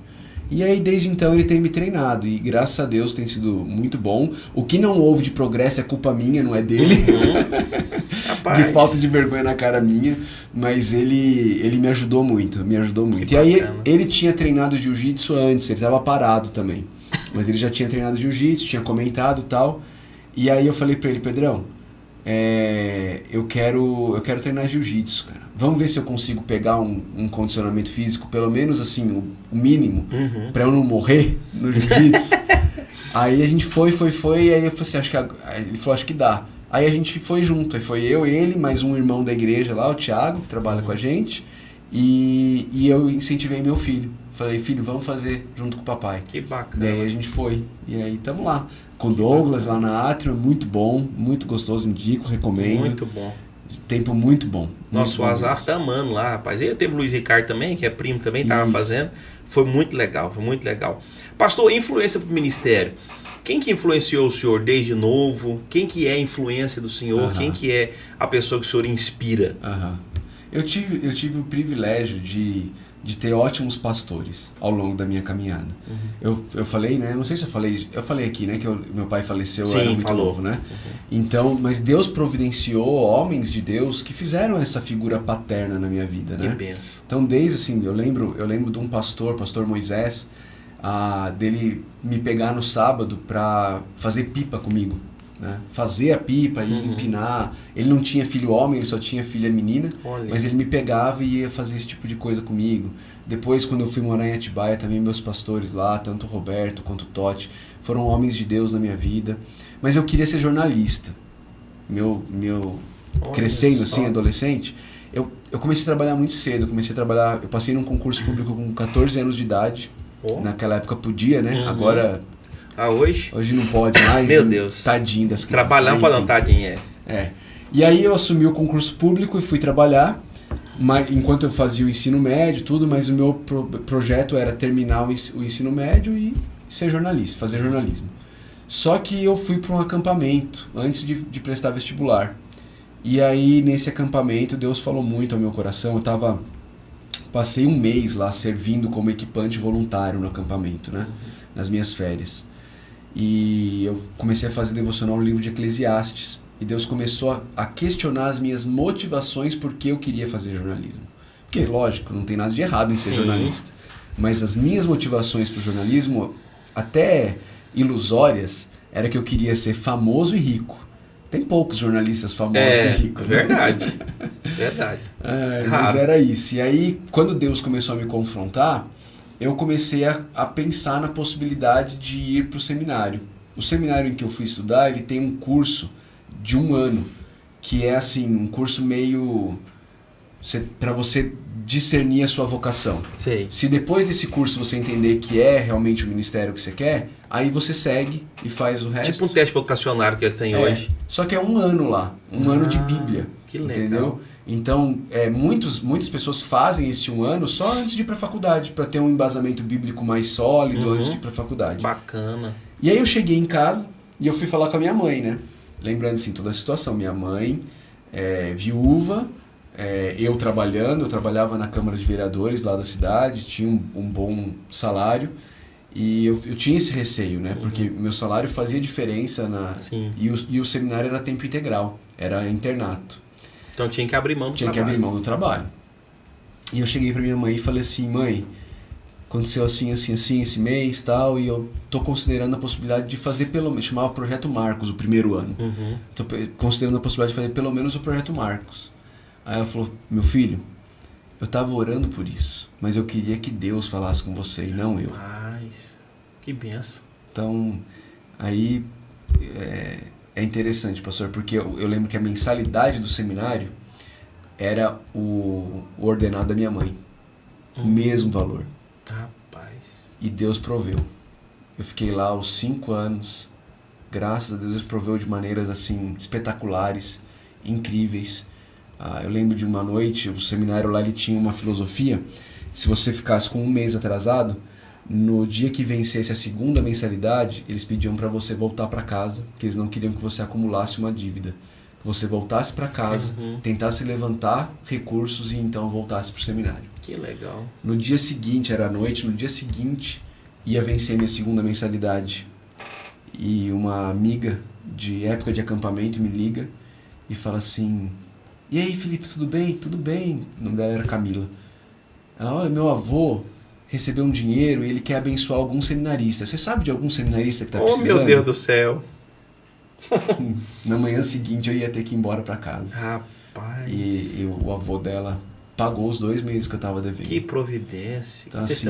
E aí desde então ele tem me treinado e graças a Deus tem sido muito bom. O que não houve de progresso é culpa minha, não é dele. Rapaz. De falta de vergonha na cara minha, mas ele me ajudou muito, E aí ele tinha treinado jiu-jitsu antes, ele estava parado também. Mas ele já tinha treinado jiu-jitsu, tinha comentado e tal. E aí eu falei pra ele, Pedrão, eu quero treinar jiu-jitsu, cara. Vamos ver se eu consigo pegar um condicionamento físico, pelo menos assim, o mínimo, pra eu não morrer no jiu-jitsu. Aí a gente foi, e aí eu falei assim, ele falou, acho que dá. Aí a gente foi junto, aí foi eu, ele, mais um irmão da igreja lá, o Thiago, que trabalha com a gente, e eu incentivei meu filho. Falei, filho, vamos fazer junto com o papai. Que bacana. E aí a gente foi, e aí estamos lá. Com o Douglas lá na Atrium, muito bom, muito gostoso, indico, recomendo. Muito bom. Tempo muito bom. Nosso Azar tá amando lá, rapaz. E teve o Luiz Ricardo também, que é primo também, tava fazendo. Foi muito legal, foi muito legal. Pastor, influência pro ministério. Quem que influenciou o senhor desde novo? Quem que é a influência do senhor? Quem que é a pessoa que o senhor inspira? Eu tive o privilégio de ter ótimos pastores ao longo da minha caminhada. Eu falei, né? Não sei se eu falei aqui, né? Que meu pai faleceu, eu era muito novo, né? Então, mas Deus providenciou homens de Deus que fizeram essa figura paterna na minha vida, né? Que benção. Então, desde assim, eu lembro de um pastor Moisés, dele me pegar no sábado para fazer pipa comigo. Né? Fazer a pipa e empinar. Ele não tinha filho homem, ele só tinha filha menina. Olha. Mas ele me pegava e ia fazer esse tipo de coisa comigo. Depois, quando eu fui morar em Atibaia, também meus pastores lá, tanto o Roberto quanto o Totti, foram homens de Deus na minha vida. Mas eu queria ser jornalista. Crescendo assim, adolescente, eu comecei a trabalhar muito cedo. Eu passei num concurso público com 14 anos de idade. Naquela época podia, né? Agora... Hoje não pode mais. Meu Deus. Tadinho das crianças. Trabalhar para não tadinho, E aí eu assumi o concurso público e fui trabalhar, enquanto eu fazia o ensino médio, tudo, mas o meu projeto era terminar o ensino médio e ser jornalista, fazer jornalismo. Só que eu fui para um acampamento antes de prestar vestibular. E aí nesse acampamento Deus falou muito ao meu coração. Passei um mês lá servindo como equipante voluntário no acampamento, né? Nas minhas férias. E eu comecei a fazer devocional no livro de Eclesiastes. E Deus começou a questionar as minhas motivações porque eu queria fazer jornalismo. Porque, lógico, não tem nada de errado em ser jornalista. Mas as minhas motivações para o jornalismo, até ilusórias, era que eu queria ser famoso e rico. Tem poucos jornalistas famosos e ricos. Verdade. Verdade. Mas era isso. E aí, quando Deus começou a me confrontar, eu comecei a pensar na possibilidade de ir para o seminário. O seminário em que eu fui estudar, ele tem um curso de 1 ano, que é assim, um curso meio para você discernir a sua vocação. Sei. Se depois desse curso você entender que é realmente o ministério que você quer, aí você segue e faz o resto. Tipo um teste vocacionário que eles têm hoje. Só que é 1 ano lá, 1 ano de Bíblia. Que legal. Entendeu? Então, muitas pessoas fazem esse 1 ano só antes de ir para a faculdade, para ter um embasamento bíblico mais sólido antes de ir para a faculdade. Bacana. E aí eu cheguei em casa e eu fui falar com a minha mãe, né? Lembrando assim, toda a situação. Minha mãe, viúva, eu trabalhava na Câmara de Vereadores lá da cidade, tinha um bom salário e eu tinha esse receio, né? Porque meu salário fazia diferença e o seminário era tempo integral, era internato. Então tinha que abrir mão do trabalho. Tinha que abrir mão do trabalho. E eu cheguei pra minha mãe e falei assim, mãe, aconteceu assim, esse mês e tal, e eu tô considerando a possibilidade de fazer chamava Projeto Marcos, o primeiro ano. Tô considerando a possibilidade de fazer pelo menos o Projeto Marcos. Aí ela falou, meu filho, eu tava orando por isso, mas eu queria que Deus falasse com você e não eu. Que benção. Então, aí é interessante, pastor, porque eu lembro que a mensalidade do seminário era o ordenado da minha mãe. O mesmo valor. Rapaz. E Deus proveu. Eu fiquei lá aos 5 anos. Graças a Deus, Deus proveu de maneiras assim espetaculares, incríveis. Eu lembro de uma noite, o seminário lá ele tinha uma filosofia. Se você ficasse com 1 mês atrasado, no dia que vencesse a 2ª mensalidade, eles pediam para você voltar para casa, porque eles não queriam que você acumulasse uma dívida. Que você voltasse para casa, tentasse levantar recursos e então voltasse para o seminário. Que legal. No dia seguinte, era à noite, no dia seguinte ia vencer minha 2ª mensalidade. E uma amiga de época de acampamento me liga e fala assim, e aí Felipe, tudo bem? Tudo bem. O nome dela era Camila. Ela, olha, meu avô recebeu um dinheiro e ele quer abençoar algum seminarista. Você sabe de algum seminarista que está precisando? Oh, meu Deus do céu. Na manhã seguinte eu ia ter que ir embora para casa. Rapaz. E o avô dela pagou os 2 meses que eu estava devendo. Que providência. Então, assim,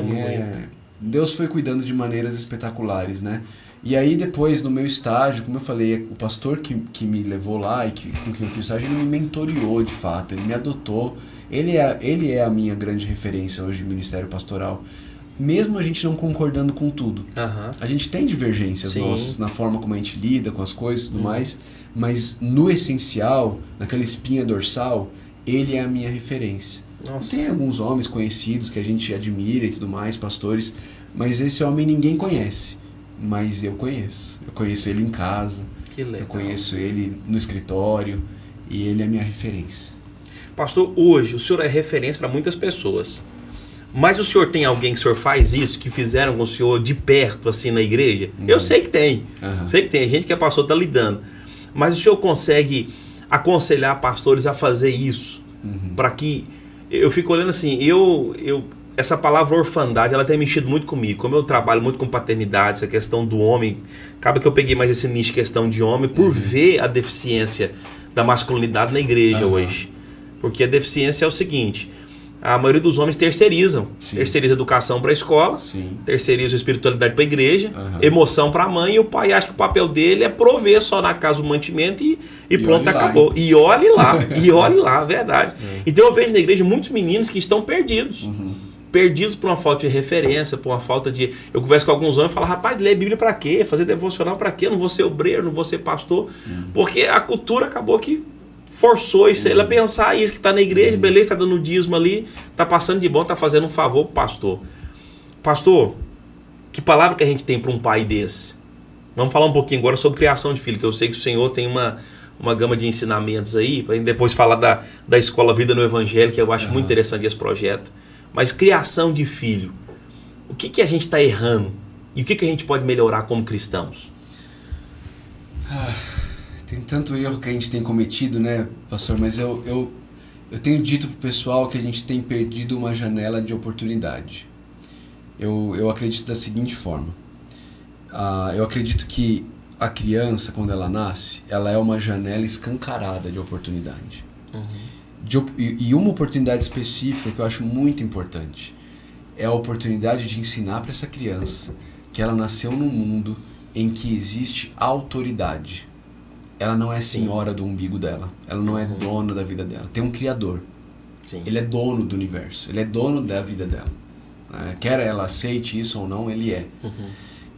Deus foi cuidando de maneiras espetaculares, né? E aí depois, no meu estágio, como eu falei, o pastor que me levou lá e com quem eu fiz o estágio, ele me mentoreou de fato, ele me adotou. Ele é a minha grande referência hoje de ministério pastoral. Mesmo a gente não concordando com tudo. A gente tem divergências nossas na forma como a gente lida com as coisas e tudo mais, mas no essencial, naquela espinha dorsal, ele é a minha referência. Tem alguns homens conhecidos que a gente admira e tudo mais, pastores, mas esse homem ninguém conhece. Mas eu conheço. Eu conheço ele em casa. Que legal. Eu conheço ele no escritório e ele é a minha referência. Pastor, hoje o senhor é referência para muitas pessoas. Mas o senhor tem alguém que o senhor faz isso, que fizeram com o senhor de perto, assim, na igreja? Eu sei que tem. Sei que tem. A gente que é pastor está lidando. Mas o senhor consegue aconselhar pastores a fazer isso? Para que... Eu fico olhando assim, essa palavra orfandade, ela tem mexido muito comigo. Como eu trabalho muito com paternidade, essa questão do homem, acaba que eu peguei mais esse nicho, questão de homem, por ver a deficiência da masculinidade na igreja hoje. Porque a deficiência é o seguinte, a maioria dos homens terceirizam. Terceiriza a educação para a escola, terceiriza a espiritualidade para a igreja, emoção para a mãe, e o pai acha que o papel dele é prover só na casa o mantimento e pronto, acabou. E olhe lá, verdade. Então eu vejo na igreja muitos meninos que estão perdidos. Perdidos por uma falta de referência, por uma falta de... Eu converso com alguns homens e falo, rapaz, ler Bíblia pra quê? Fazer devocional pra quê? Eu não vou ser obreiro, não vou ser pastor. Porque a cultura acabou que forçou isso, ele a pensar isso, que tá na igreja, beleza, tá dando dízimo ali, tá passando de bom, tá fazendo um favor pro pastor. Pastor, que palavra que a gente tem para um pai desse? Vamos falar um pouquinho agora sobre criação de filho, que eu sei que o Senhor tem uma gama de ensinamentos aí, pra gente depois falar da Escola Vida no Evangelho, que eu acho muito interessante esse projeto. Mas criação de filho, o que a gente está errando? E o que a gente pode melhorar como cristãos? Tem tanto erro que a gente tem cometido, né, pastor? Mas eu tenho dito pro pessoal que a gente tem perdido uma janela de oportunidade. Eu acredito da seguinte forma. Eu acredito que a criança, quando ela nasce, ela é uma janela escancarada de oportunidade. E uma oportunidade específica que eu acho muito importante é a oportunidade de ensinar para essa criança que ela nasceu num mundo em que existe autoridade. Ela não é senhora do umbigo dela. Ela não é dona da vida dela. Tem um criador. Sim. Ele é dono do universo. Ele é dono da vida dela. Quer ela aceite isso ou não, ele é.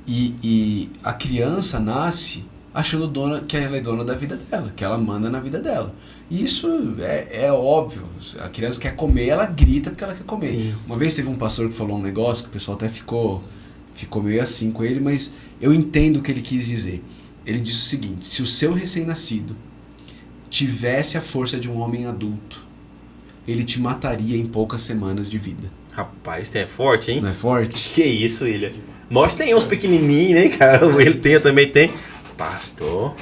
E a criança nasce achando que ela é dona da vida dela, que ela manda na vida dela. E isso é óbvio. A criança quer comer, ela grita porque ela quer comer. Sim. Uma vez teve um pastor que falou um negócio que o pessoal até ficou meio assim com ele, mas eu entendo o que ele quis dizer. Ele disse o seguinte: se o seu recém-nascido tivesse a força de um homem adulto, ele te mataria em poucas semanas de vida. Rapaz, é forte, hein? Não é forte? Que isso, William? Nós tem uns pequenininhos, né, cara? Ele tem, eu também tem. Pastor.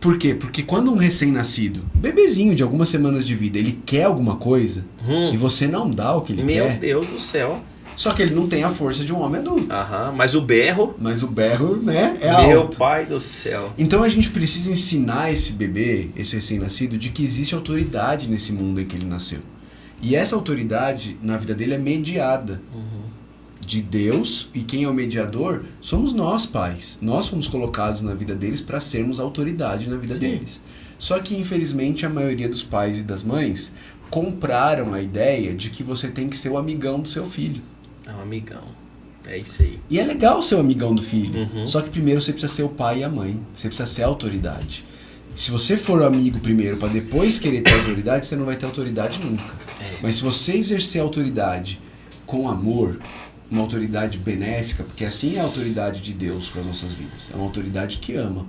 Por quê? Porque quando um recém-nascido, bebezinho de algumas semanas de vida, ele quer alguma coisa e você não dá o que ele quer. Meu Deus do céu. Só que ele não tem a força de um homem adulto. Mas o berro... Mas o berro, né, é alto. Meu pai do céu. Então a gente precisa ensinar esse bebê, esse recém-nascido, de que existe autoridade nesse mundo em que ele nasceu. E essa autoridade, na vida dele, é mediada de Deus, e quem é o mediador somos nós, pais. Nós fomos colocados na vida deles para sermos autoridade na vida deles. Só que, infelizmente, a maioria dos pais e das mães compraram a ideia de que você tem que ser o amigão do seu filho. É um amigão. É isso aí. E é legal ser o amigão do filho. Só que primeiro você precisa ser o pai e a mãe. Você precisa ser a autoridade. Se você for o amigo primeiro para depois querer ter autoridade, você não vai ter autoridade nunca. Mas se você exercer autoridade com amor, uma autoridade benéfica, porque assim é a autoridade de Deus com as nossas vidas. É uma autoridade que ama.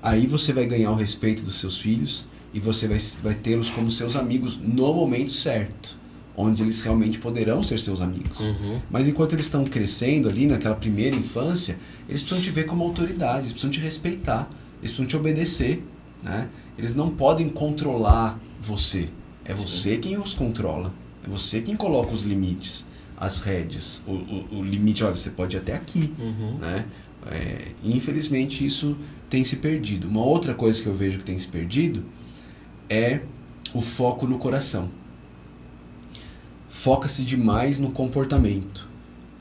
Aí você vai ganhar o respeito dos seus filhos e você vai tê-los como seus amigos no momento certo, onde eles realmente poderão ser seus amigos. Mas enquanto eles estão crescendo ali, naquela primeira infância, eles precisam te ver como autoridade, eles precisam te respeitar, eles precisam te obedecer, né? Eles não podem controlar você. É você quem os controla. É você quem coloca os limites, as rédeas. O limite, olha, você pode ir até aqui, né? Infelizmente isso tem se perdido. Uma outra coisa que eu vejo que tem se perdido é o foco no coração. Foca-se demais no comportamento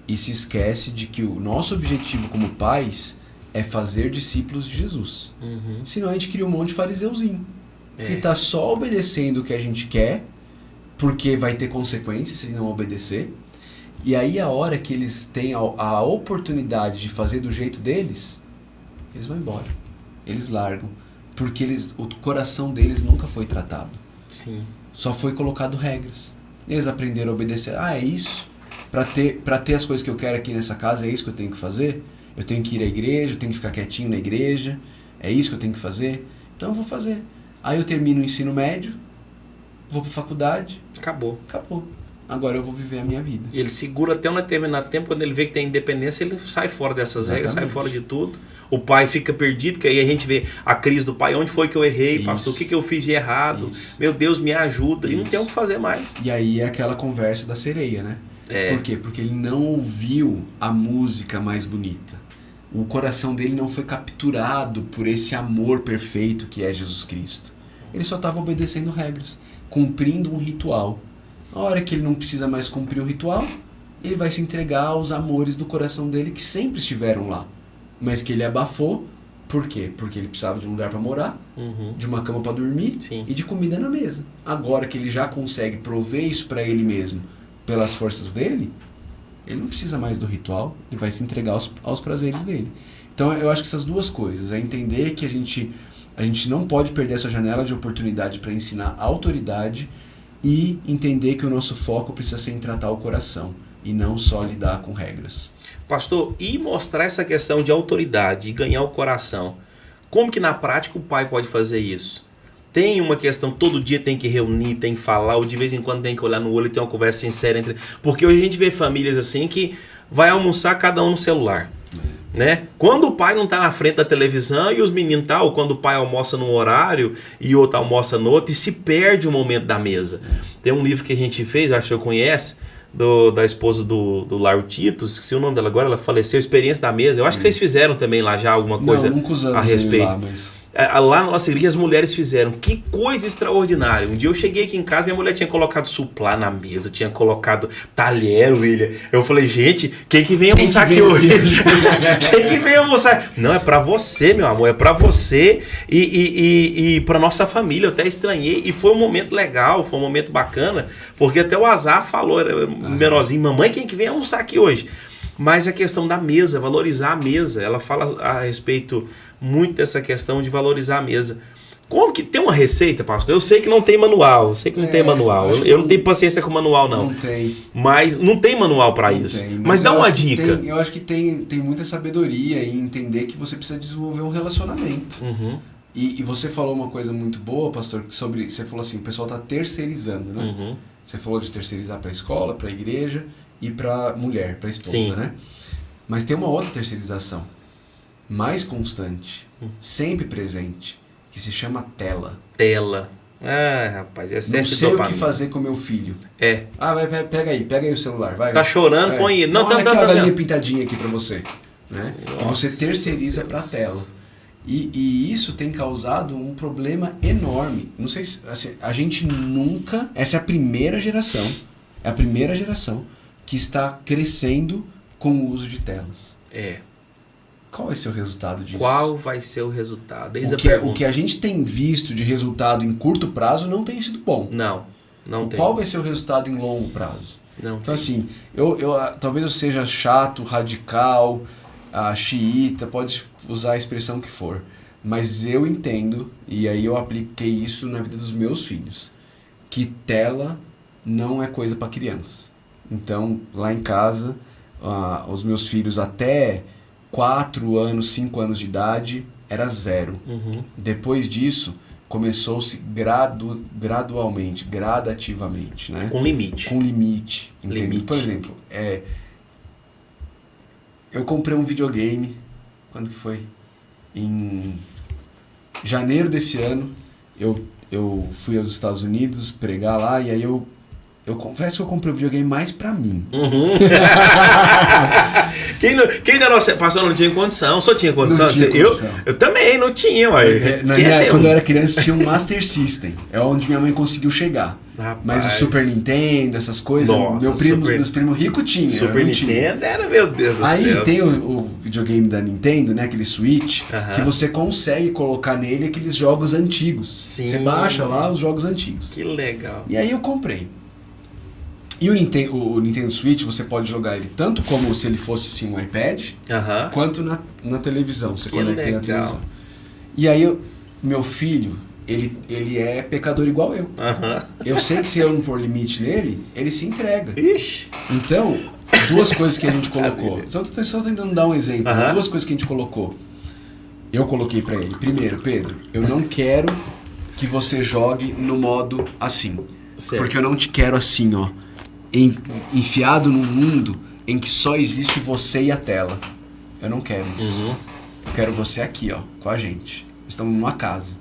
e se esquece de que o nosso objetivo como pais é fazer discípulos de Jesus. Senão a gente cria um monte de fariseuzinho que está só obedecendo o que a gente quer, porque vai ter consequências se não obedecer. E aí a hora que eles têm a oportunidade de fazer do jeito deles, eles vão embora. Eles largam. Porque o coração deles nunca foi tratado. Sim. Só foi colocado regras. Eles aprenderam a obedecer. É isso? Para ter as coisas que eu quero aqui nessa casa, é isso que eu tenho que fazer? Eu tenho que ir à igreja, eu tenho que ficar quietinho na igreja. É isso que eu tenho que fazer? Então eu vou fazer. Aí eu termino o ensino médio, vou para faculdade. Acabou. Agora eu vou viver a minha vida. E ele segura até um determinado tempo, quando ele vê que tem independência, ele sai fora dessas regras, sai fora de tudo. O pai fica perdido, que aí a gente vê a crise do pai, onde foi que eu errei, pastor, o que eu fiz de errado? Meu Deus, me ajuda. E não tem o que fazer mais. E aí é aquela conversa da sereia, né? Por quê? Porque ele não ouviu a música mais bonita. O coração dele não foi capturado por esse amor perfeito que é Jesus Cristo. Ele só estava obedecendo regras, cumprindo um ritual. A hora que ele não precisa mais cumprir o ritual, ele vai se entregar aos amores do coração dele que sempre estiveram lá. Mas que ele abafou. Por quê? Porque ele precisava de um lugar para morar, de uma cama para dormir e de comida na mesa. Agora que ele já consegue prover isso para ele mesmo, pelas forças dele, ele não precisa mais do ritual, ele vai se entregar aos prazeres dele. Então eu acho que essas duas coisas, é entender que a gente não pode perder essa janela de oportunidade para ensinar autoridade e entender que o nosso foco precisa ser em tratar o coração e não só lidar com regras. Pastor, e mostrar essa questão de autoridade e ganhar o coração, como que na prática o pai pode fazer isso? Tem uma questão, todo dia tem que reunir, tem que falar, ou de vez em quando tem que olhar no olho e ter uma conversa sincera entre... Porque hoje a gente vê famílias assim que vai almoçar cada um no celular. Né? Quando o pai não está na frente da televisão e os meninos estão, ou quando o pai almoça num horário e outro almoça no outro, e se perde o momento da mesa. Tem um livro que a gente fez, acho que você conhece, da esposa do Lauro Tito, esqueci o nome dela agora, ela faleceu, Experiência da Mesa. Eu acho que vocês fizeram também lá já alguma coisa nunca usamos a respeito. Lá, mas... Lá na nossa igreja as mulheres fizeram. Que coisa extraordinária. Um dia eu cheguei aqui em casa, minha mulher tinha colocado suplá na mesa, tinha colocado talher, William. Eu falei, gente, quem que vem almoçar aqui hoje? Quem que vem almoçar? Não, é pra você, meu amor, é pra você e pra nossa família. Eu até estranhei e foi um momento legal, foi um momento bacana, porque até o Azar falou, era menorzinho, mamãe, quem que vem almoçar aqui hoje? Mas a questão da mesa, valorizar a mesa, ela fala a respeito muito dessa questão de valorizar a mesa. Como que tem uma receita, pastor? Eu sei que não tem manual, eu sei que não tem manual. Eu não tenho paciência com manual, não. Não tem. Mas não tem manual para isso. Tem, mas dá uma dica. Eu acho que tem muita sabedoria em entender que você precisa desenvolver um relacionamento. Uhum. E você falou uma coisa muito boa, pastor, sobre, você falou assim, o pessoal está terceirizando, né? Uhum. Você falou de terceirizar para a escola, para a igreja e para mulher, para a esposa, Sim. né? Mas tem uma outra terceirização, mais constante, sempre presente, que se chama tela. Tela. Ah, rapaz, é Não sei o que fazer com meu filho. É. Ah, pega aí o celular, vai. Tá chorando, põe ele. Não, olha aqui a galinha pintadinha aqui para você. Né? E você terceiriza para a tela. E isso tem causado um problema enorme. Não sei se assim, a gente nunca... Essa é a primeira geração. É a primeira geração que está crescendo com o uso de telas. É. Qual vai ser o resultado disso? Qual vai ser o resultado? O que a gente tem visto de resultado em curto prazo não tem sido bom. Não tem. Qual vai ser o resultado em longo prazo? Não então tem. Assim, talvez eu seja chato, radical, xiita, pode usar a expressão que for. Mas eu entendo, e aí eu apliquei isso na vida dos meus filhos, que tela não é coisa para criança. Então, lá em casa, os meus filhos até 4 anos, 5 anos de idade, era 0. Uhum. Depois disso, começou-se gradualmente, gradativamente, né? Com limite. Com limite. Entende? Por exemplo, eu comprei um videogame, quando que foi? Em janeiro desse ano, eu fui aos Estados Unidos pregar lá, e aí eu confesso que eu comprei o videogame mais pra mim. Uhum. Quem da nossa pastor não tinha condição? Só tinha condição? Não tinha condição. Eu também não tinha. Quando eu era criança tinha um Master System. É onde minha mãe conseguiu chegar. Rapaz. Mas o Super Nintendo, essas coisas, Nossa, meus primos ricos tinham. Super Nintendo era, meu Deus do aí céu. Aí tem o videogame da Nintendo, né, aquele Switch, Uhum. que você consegue colocar nele aqueles jogos antigos. Sim. Você baixa lá os jogos antigos. Que legal. E aí eu comprei. E o Nintendo Switch, você pode jogar ele tanto como se ele fosse assim, um iPad, quanto na televisão. Você conecta ele na televisão. E aí, meu filho, ele é pecador igual eu. Eu sei que se eu não pôr limite nele, ele se entrega. Ixi. Então, 2 coisas que a gente colocou. Só tentando dar um exemplo. 2 coisas que a gente colocou. Eu coloquei pra ele. Primeiro, Pedro, eu não quero que você jogue no modo assim. Certo. Porque eu não te quero assim, ó. Enfiado num mundo em que só existe você e a tela. Eu não quero isso. Uhum. Eu quero você aqui, ó, com a gente. Estamos numa casa.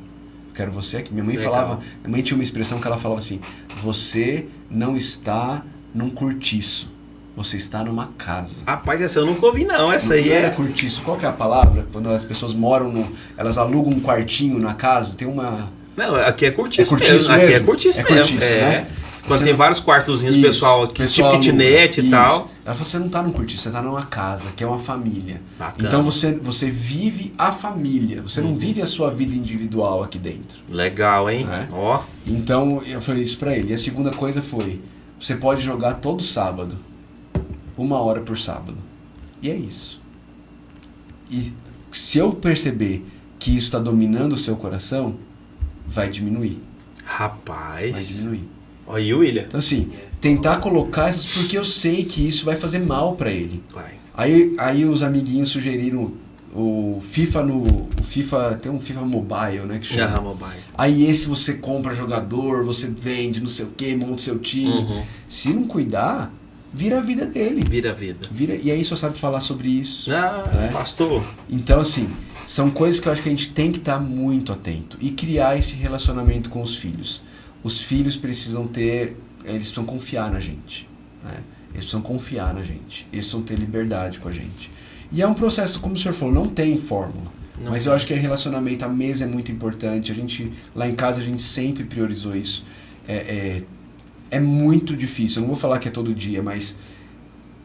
Eu quero você aqui. Minha mãe falava... Minha mãe tinha uma expressão que ela falava assim: você não está num cortiço. Você está numa casa. Rapaz, essa eu nunca ouvi não. Essa aí era cortiço. Qual que é a palavra? Quando as pessoas moram elas alugam um quartinho na casa, tem uma... Não, aqui é cortiço mesmo. Aqui é cortiço mesmo. Cortiço, né? Quando tem vários quartozinhos, isso, pessoal tipo kitnet e tal. Ela falou, você não tá num cortiço, você tá numa casa, que é uma família. Bacana. Então você vive a família, você não vive a sua vida individual aqui dentro. Legal, hein? Ó. Então eu falei isso pra ele. E a segunda coisa foi, você pode jogar todo sábado, 1 hora por sábado. E é isso. E se eu perceber que isso está dominando o seu coração, vai diminuir. Rapaz. Vai diminuir. Olha aí, William. Então assim, tentar colocar essas, porque eu sei que isso vai fazer mal pra ele. Vai. Aí os amiguinhos sugeriram o FIFA tem um FIFA Mobile, né, que chama. Mobile. Aí esse você compra jogador, você vende, não sei o que, monta seu time. Uhum. Se não cuidar, vira a vida dele. Vira a vida. E aí só sabe falar sobre isso. Né? Pastor. Então assim, são coisas que eu acho que a gente tem que estar muito atento. E criar esse relacionamento com os filhos. Os filhos precisam eles precisam confiar na gente. Né? Eles precisam confiar na gente. Eles precisam ter liberdade com a gente. E é um processo, como o senhor falou, não tem fórmula. Não. Mas eu acho que relacionamento, a mesa é muito importante. Lá em casa a gente sempre priorizou isso. É muito difícil. Eu não vou falar que é todo dia, mas,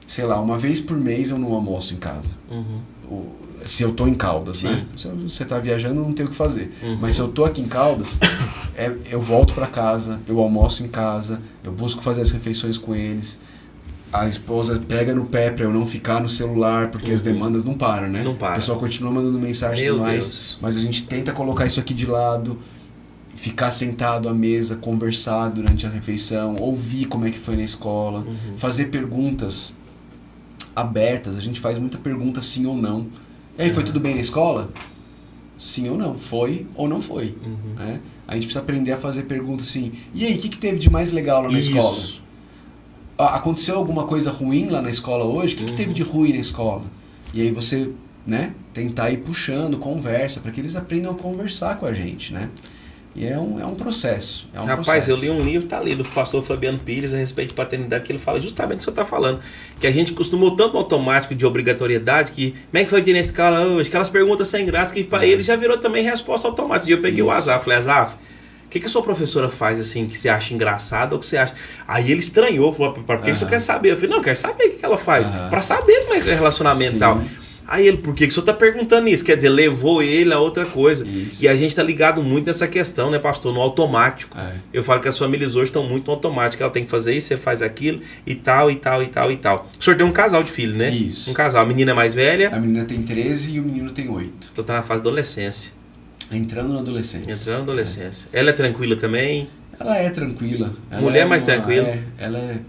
sei lá, uma vez por mês eu não almoço em casa. Se eu tô em Caldas, Sim. né? Se você tá viajando, não tem o que fazer. Uhum. Mas se eu tô aqui em Caldas, eu volto para casa, eu almoço em casa, eu busco fazer as refeições com eles. A esposa pega no pé pra eu não ficar no celular, porque as demandas não param, né? Não para. O pessoal continua mandando mensagem e tudo mais, mas a gente tenta colocar isso aqui de lado, ficar sentado à mesa, conversar durante a refeição, ouvir como é que foi na escola, fazer perguntas abertas. A gente faz muita pergunta sim ou não. E aí, foi tudo bem na escola? Sim ou não? Foi ou não foi? Né? A gente precisa aprender a fazer perguntas assim. E aí, o que teve de mais legal lá na escola? Aconteceu alguma coisa ruim lá na escola hoje? O que teve de ruim na escola? E aí você, né, tentar ir puxando, conversa, para que eles aprendam a conversar com a gente, né? E é um processo. Rapaz, eu li um livro, tá ali, do pastor Fabiano Pires, a respeito de paternidade, que ele fala justamente o que você está falando. Que a gente costumou tanto no automático de obrigatoriedade, que como é que foi o dia na escola hoje? Aquelas perguntas sem graça, que para ele já virou também resposta automática. E eu peguei o Azaf, falei, Azaf, o que a sua professora faz assim, que você acha engraçado ou que você acha... Aí ele estranhou, falou, por que você quer saber? Eu falei, não, eu quero saber o que ela faz, para saber como é que é relacionamento e tal. Aí ele, por que o senhor está perguntando isso? Quer dizer, levou ele a outra coisa. Isso. E a gente está ligado muito nessa questão, né, pastor? No automático. Eu falo que as famílias hoje estão muito no automático. Ela tem que fazer isso, você faz aquilo e tal, e tal, e tal, e tal. O senhor tem um casal de filhos, né? Isso. Um casal. A menina é mais velha? A menina tem 13 e o menino tem 8. Então tá na fase da adolescência. Entrando na adolescência. Entrando na adolescência. Ela é tranquila também? Ela é tranquila. Mulher mais tranquila? Ela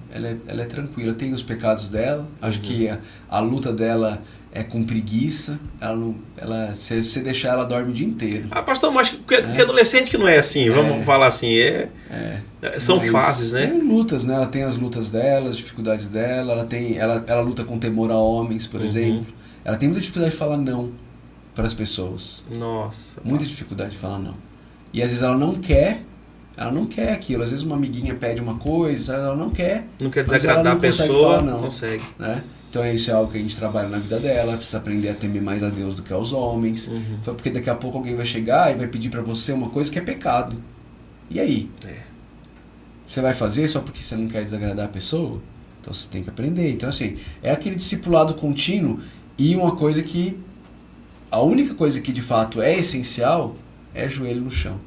é tranquila. Tem os pecados dela. Acho que a luta dela é com preguiça. Se você deixar, ela dorme o dia inteiro. Pastor, mas que adolescente que não é assim, vamos falar assim, são fases, né? Tem lutas, né? Ela tem as lutas dela, as dificuldades dela, ela luta com temor a homens, por exemplo. Ela tem muita dificuldade de falar não para as pessoas. Nossa. Muita dificuldade de falar não. E às vezes ela não quer aquilo. Às vezes uma amiguinha pede uma coisa, ela não quer. Não quer desagradar a pessoa, não consegue. Né? Então isso é algo que a gente trabalha na vida dela, precisa aprender a temer mais a Deus do que aos homens. Foi porque daqui a pouco alguém vai chegar e vai pedir para você uma coisa que é pecado. E aí? Você vai fazer só porque você não quer desagradar a pessoa? Então você tem que aprender. Então assim, é aquele discipulado contínuo e uma coisa que... A única coisa que de fato é essencial é joelho no chão.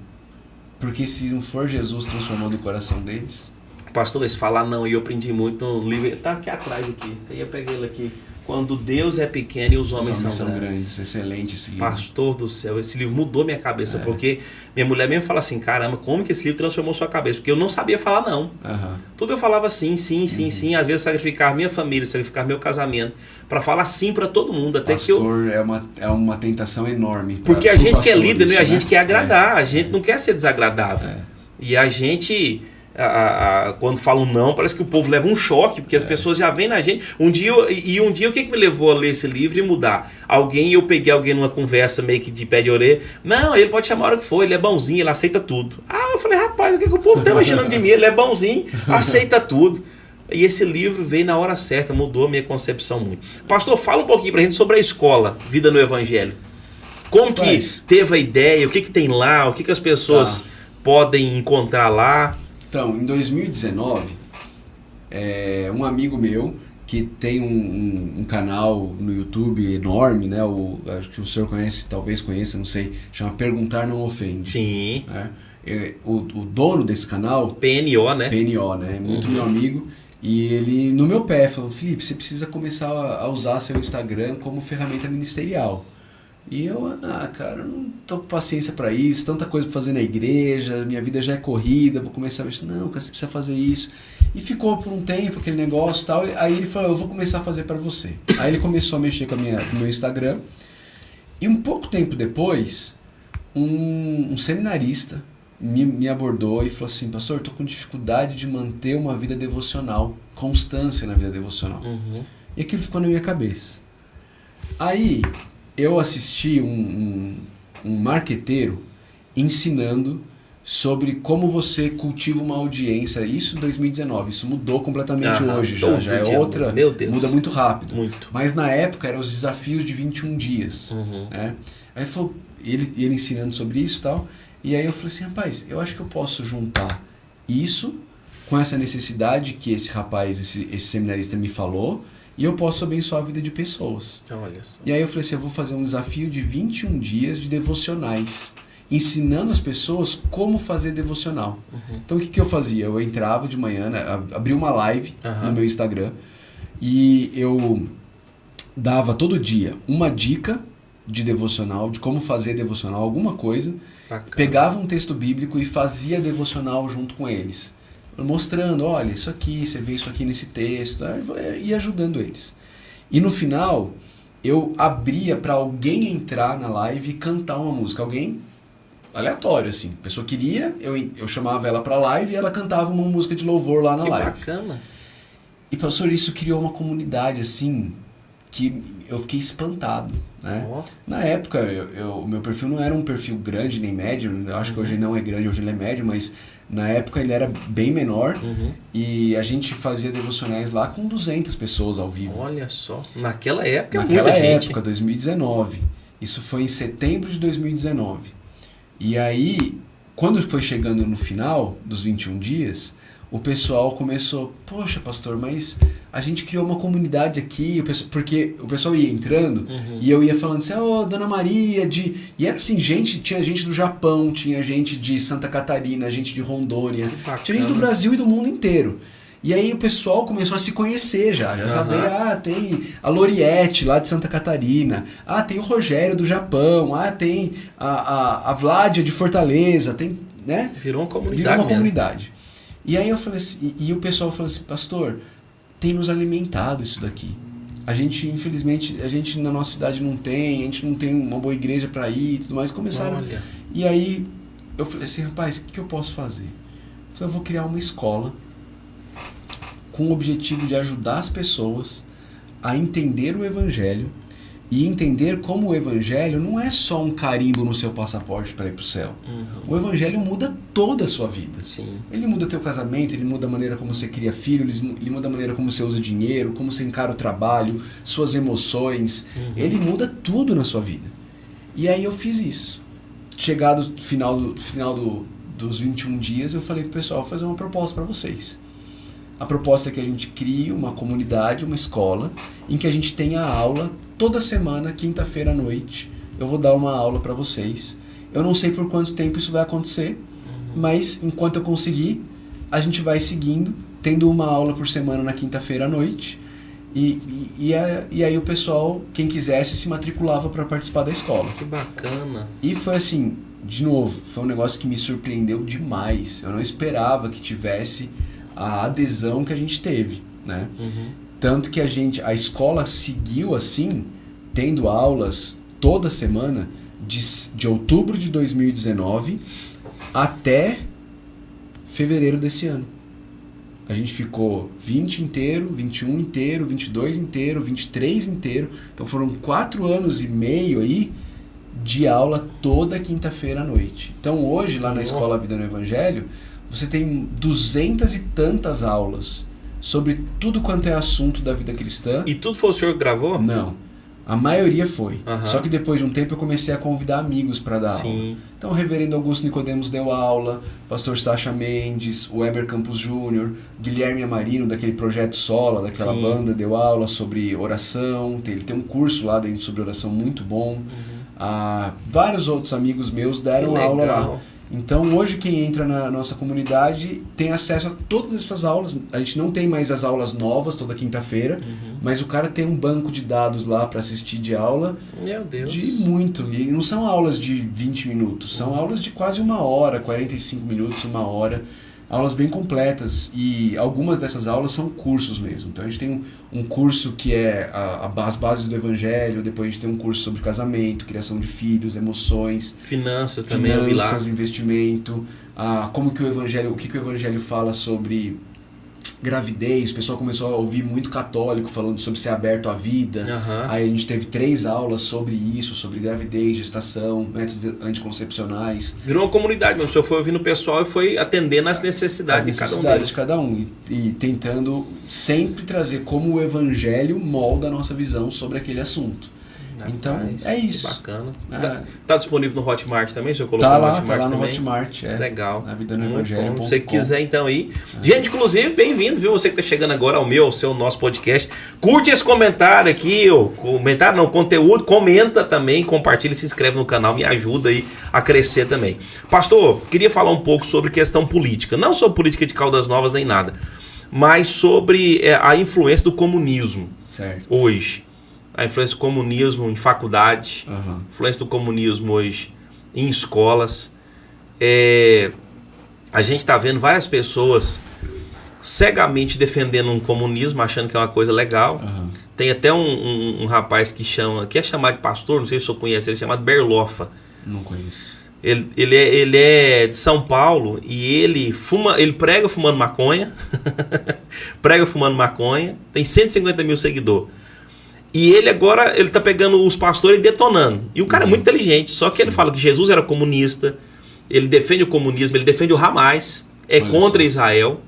Porque se não for Jesus transformando o coração deles... Pastor, esse falar não, e eu aprendi muito no livro, tá aqui atrás aqui, eu peguei ele aqui. Quando Deus é pequeno e os homens são grandes. Excelente esse livro. Pastor do céu, esse livro mudou minha cabeça, porque minha mulher mesmo fala assim, caramba, como que esse livro transformou sua cabeça? Porque eu não sabia falar não. Tudo eu falava sim, às vezes sacrificar minha família, sacrificar meu casamento, para falar sim para todo mundo. Até pastor, que é uma tentação enorme. Porque a gente que é líder, né? A gente quer agradar, a gente não quer ser desagradável. E a gente... quando falam não, parece que o povo leva um choque, porque as pessoas já veem na gente. Um dia o que me levou a ler esse livro e mudar? Eu peguei alguém numa conversa meio que de pé de orelha. Não, ele pode chamar a hora que for, ele é bonzinho, ele aceita tudo. Eu falei, rapaz, o que o povo está imaginando de mim? Ele é bonzinho, aceita tudo. E esse livro veio na hora certa, mudou a minha concepção muito. Pastor, fala um pouquinho pra gente sobre a escola Vida no Evangelho. Como que teve a ideia, o que tem lá, o que as pessoas podem encontrar lá? Então, em 2019, um amigo meu que tem um canal no YouTube enorme, né? Acho que o senhor conhece, talvez conheça, não sei, chama Perguntar Não Ofende. Sim. O dono desse canal... PNO, né? PNO, né? Muito meu amigo. E ele, no meu pé, falou, Felipe, você precisa começar a usar seu Instagram como ferramenta ministerial. E eu, cara, eu não tô com paciência para isso, tanta coisa para fazer na igreja, minha vida já é corrida, vou começar a ver isso. Não, cara, você precisa fazer isso. E ficou por um tempo aquele negócio e tal, aí ele falou, eu vou começar a fazer para você. Aí ele começou a mexer com o meu Instagram, e um pouco tempo depois, um seminarista me abordou e falou assim, pastor, eu tô com dificuldade de manter uma vida devocional, constância na vida devocional. E aquilo ficou na minha cabeça. Aí... eu assisti um marqueteiro ensinando sobre como você cultiva uma audiência. Isso em 2019, isso mudou completamente hoje, já é outra, meu Deus. muda muito rápido. Muito. Mas na época eram os desafios de 21 dias. Né? Aí ele ensinando sobre isso e tal, e aí eu falei assim, rapaz, eu acho que eu posso juntar isso com essa necessidade que esse rapaz, esse seminarista me falou, e eu posso abençoar a vida de pessoas. Olha só. E aí eu falei assim, eu vou fazer um desafio de 21 dias de devocionais, ensinando as pessoas como fazer devocional. Então o que eu fazia? Eu entrava de manhã, né, abria uma live no meu Instagram, e eu dava todo dia uma dica de devocional, de como fazer devocional, alguma coisa. Bacana. Pegava um texto bíblico e fazia devocional junto com eles, mostrando, olha, isso aqui, você vê isso aqui nesse texto, e ajudando eles. E no final, eu abria para alguém entrar na live e cantar uma música, alguém aleatório, assim. A pessoa queria, eu chamava ela pra live e ela cantava uma música de louvor lá na live. Que bacana. E, pastor, isso criou uma comunidade, assim, que eu fiquei espantado, né? Na época, o meu perfil não era um perfil grande nem médio, eu acho que hoje não é grande, hoje ele é médio, mas na época ele era bem menor, e a gente fazia devocionais lá com 200 pessoas ao vivo. Olha só, naquela época Naquela época, 2019. Isso foi em setembro de 2019. E aí, quando foi chegando no final dos 21 dias, o pessoal começou, poxa, pastor, mas a gente criou uma comunidade aqui, porque o pessoal ia entrando e eu ia falando assim, Dona Maria, e era assim, tinha gente do Japão, tinha gente de Santa Catarina, gente de Rondônia, tinha gente do Brasil e do mundo inteiro. E aí o pessoal começou a se conhecer já sabia, tem a Loriette lá de Santa Catarina, tem o Rogério do Japão, tem a Vládia de Fortaleza, tem, né? Virou uma comunidade. E aí eu falei assim, e o pessoal falou assim, pastor, tem nos alimentado isso daqui. A gente, infelizmente, na nossa cidade a gente não tem uma boa igreja para ir e tudo mais. Começaram. Olha. E aí eu falei assim, rapaz, o que eu posso fazer? Eu falei, eu vou criar uma escola com o objetivo de ajudar as pessoas a entender o Evangelho e entender como o Evangelho não é só um carimbo no seu passaporte para ir para o céu. O Evangelho muda toda a sua vida. Sim. Ele muda teu casamento, ele muda a maneira como você cria filho, ele muda a maneira como você usa dinheiro, como você encara o trabalho, suas emoções. Ele muda tudo na sua vida. E aí eu fiz isso. Chegado no final dos 21 dias, eu falei pro pessoal, vou fazer uma proposta para vocês. A proposta é que a gente crie uma comunidade, uma escola, em que a gente tenha aula toda semana, quinta-feira à noite. Eu vou dar uma aula para vocês. Eu não sei por quanto tempo isso vai acontecer, mas enquanto eu conseguir, a gente vai seguindo, tendo uma aula por semana na quinta-feira à noite. E aí o pessoal, quem quisesse, se matriculava para participar da escola. Que bacana. E foi assim, de novo, foi um negócio que me surpreendeu demais. Eu não esperava que tivesse a adesão que a gente teve, né? Tanto que a escola seguiu assim, tendo aulas toda semana, de outubro de 2019 até fevereiro desse ano. A gente ficou 20 inteiro, 21 inteiro, 22 inteiro, 23 inteiro. Então foram 4 anos e meio aí de aula toda quinta-feira à noite. Então hoje, lá na Escola Vida no Evangelho, você tem 200 e tantas aulas sobre tudo quanto é assunto da vida cristã. E tudo foi o senhor que gravou? Não. A maioria foi. Só que depois de um tempo eu comecei a convidar amigos para dar aula. Então o reverendo Augusto Nicodemos deu aula, pastor Sacha Mendes, o Weber Campos Júnior, Guilherme Amarino, daquele projeto Sola, daquela banda, deu aula sobre oração. Ele tem um curso lá dentro sobre oração muito bom. Vários outros amigos meus deram aula lá. Então, hoje quem entra na nossa comunidade tem acesso a todas essas aulas. A gente não tem mais as aulas novas toda quinta-feira, mas o cara tem um banco de dados lá para assistir de aula. Meu Deus. De muito. E não são aulas de 20 minutos, são aulas de quase 1 hora, 45 minutos, 1 hora. Aulas bem completas, e algumas dessas aulas são cursos mesmo. Então a gente tem um curso que é as bases do Evangelho, depois a gente tem um curso sobre casamento, criação de filhos, emoções, finanças também, eu vi lá. Investimento, o que o Evangelho fala sobre gravidez, o pessoal começou a ouvir muito católico falando sobre ser aberto à vida. Aí a gente teve 3 aulas sobre isso, sobre gravidez, gestação, métodos anticoncepcionais. Virou uma comunidade mesmo, o senhor foi ouvindo o pessoal e foi atendendo às necessidades de cada um. E tentando sempre trazer como o evangelho molda a nossa visão sobre aquele assunto. Então, é isso. Bacana. Tá disponível no Hotmart também? O senhor colocou no Hotmart tá lá no também? Hotmart. Legal. A vida no evangelho. Se você quiser, então, aí. Gente, inclusive, bem-vindo, viu? Você que tá chegando agora ao nosso podcast. Curte esse comentário aqui, conteúdo. Comenta também, compartilha, se inscreve no canal, me ajuda aí a crescer também. Pastor, queria falar um pouco sobre questão política. Não sobre política de Caldas Novas nem nada, mas sobre a influência do comunismo hoje. A influência do comunismo em faculdade, influência do comunismo hoje em escolas. A gente está vendo várias pessoas cegamente defendendo um comunismo, achando que é uma coisa legal. Tem até um rapaz que é chamado de pastor, não sei se o senhor conhece, ele é chamado Berloffa. Não conheço. Ele é de São Paulo e ele prega fumando maconha. Tem 150 mil seguidores. E ele agora, ele tá pegando os pastores e detonando. E o cara é muito inteligente, só que ele fala que Jesus era comunista, ele defende o comunismo, ele defende o Hamas, contra Israel.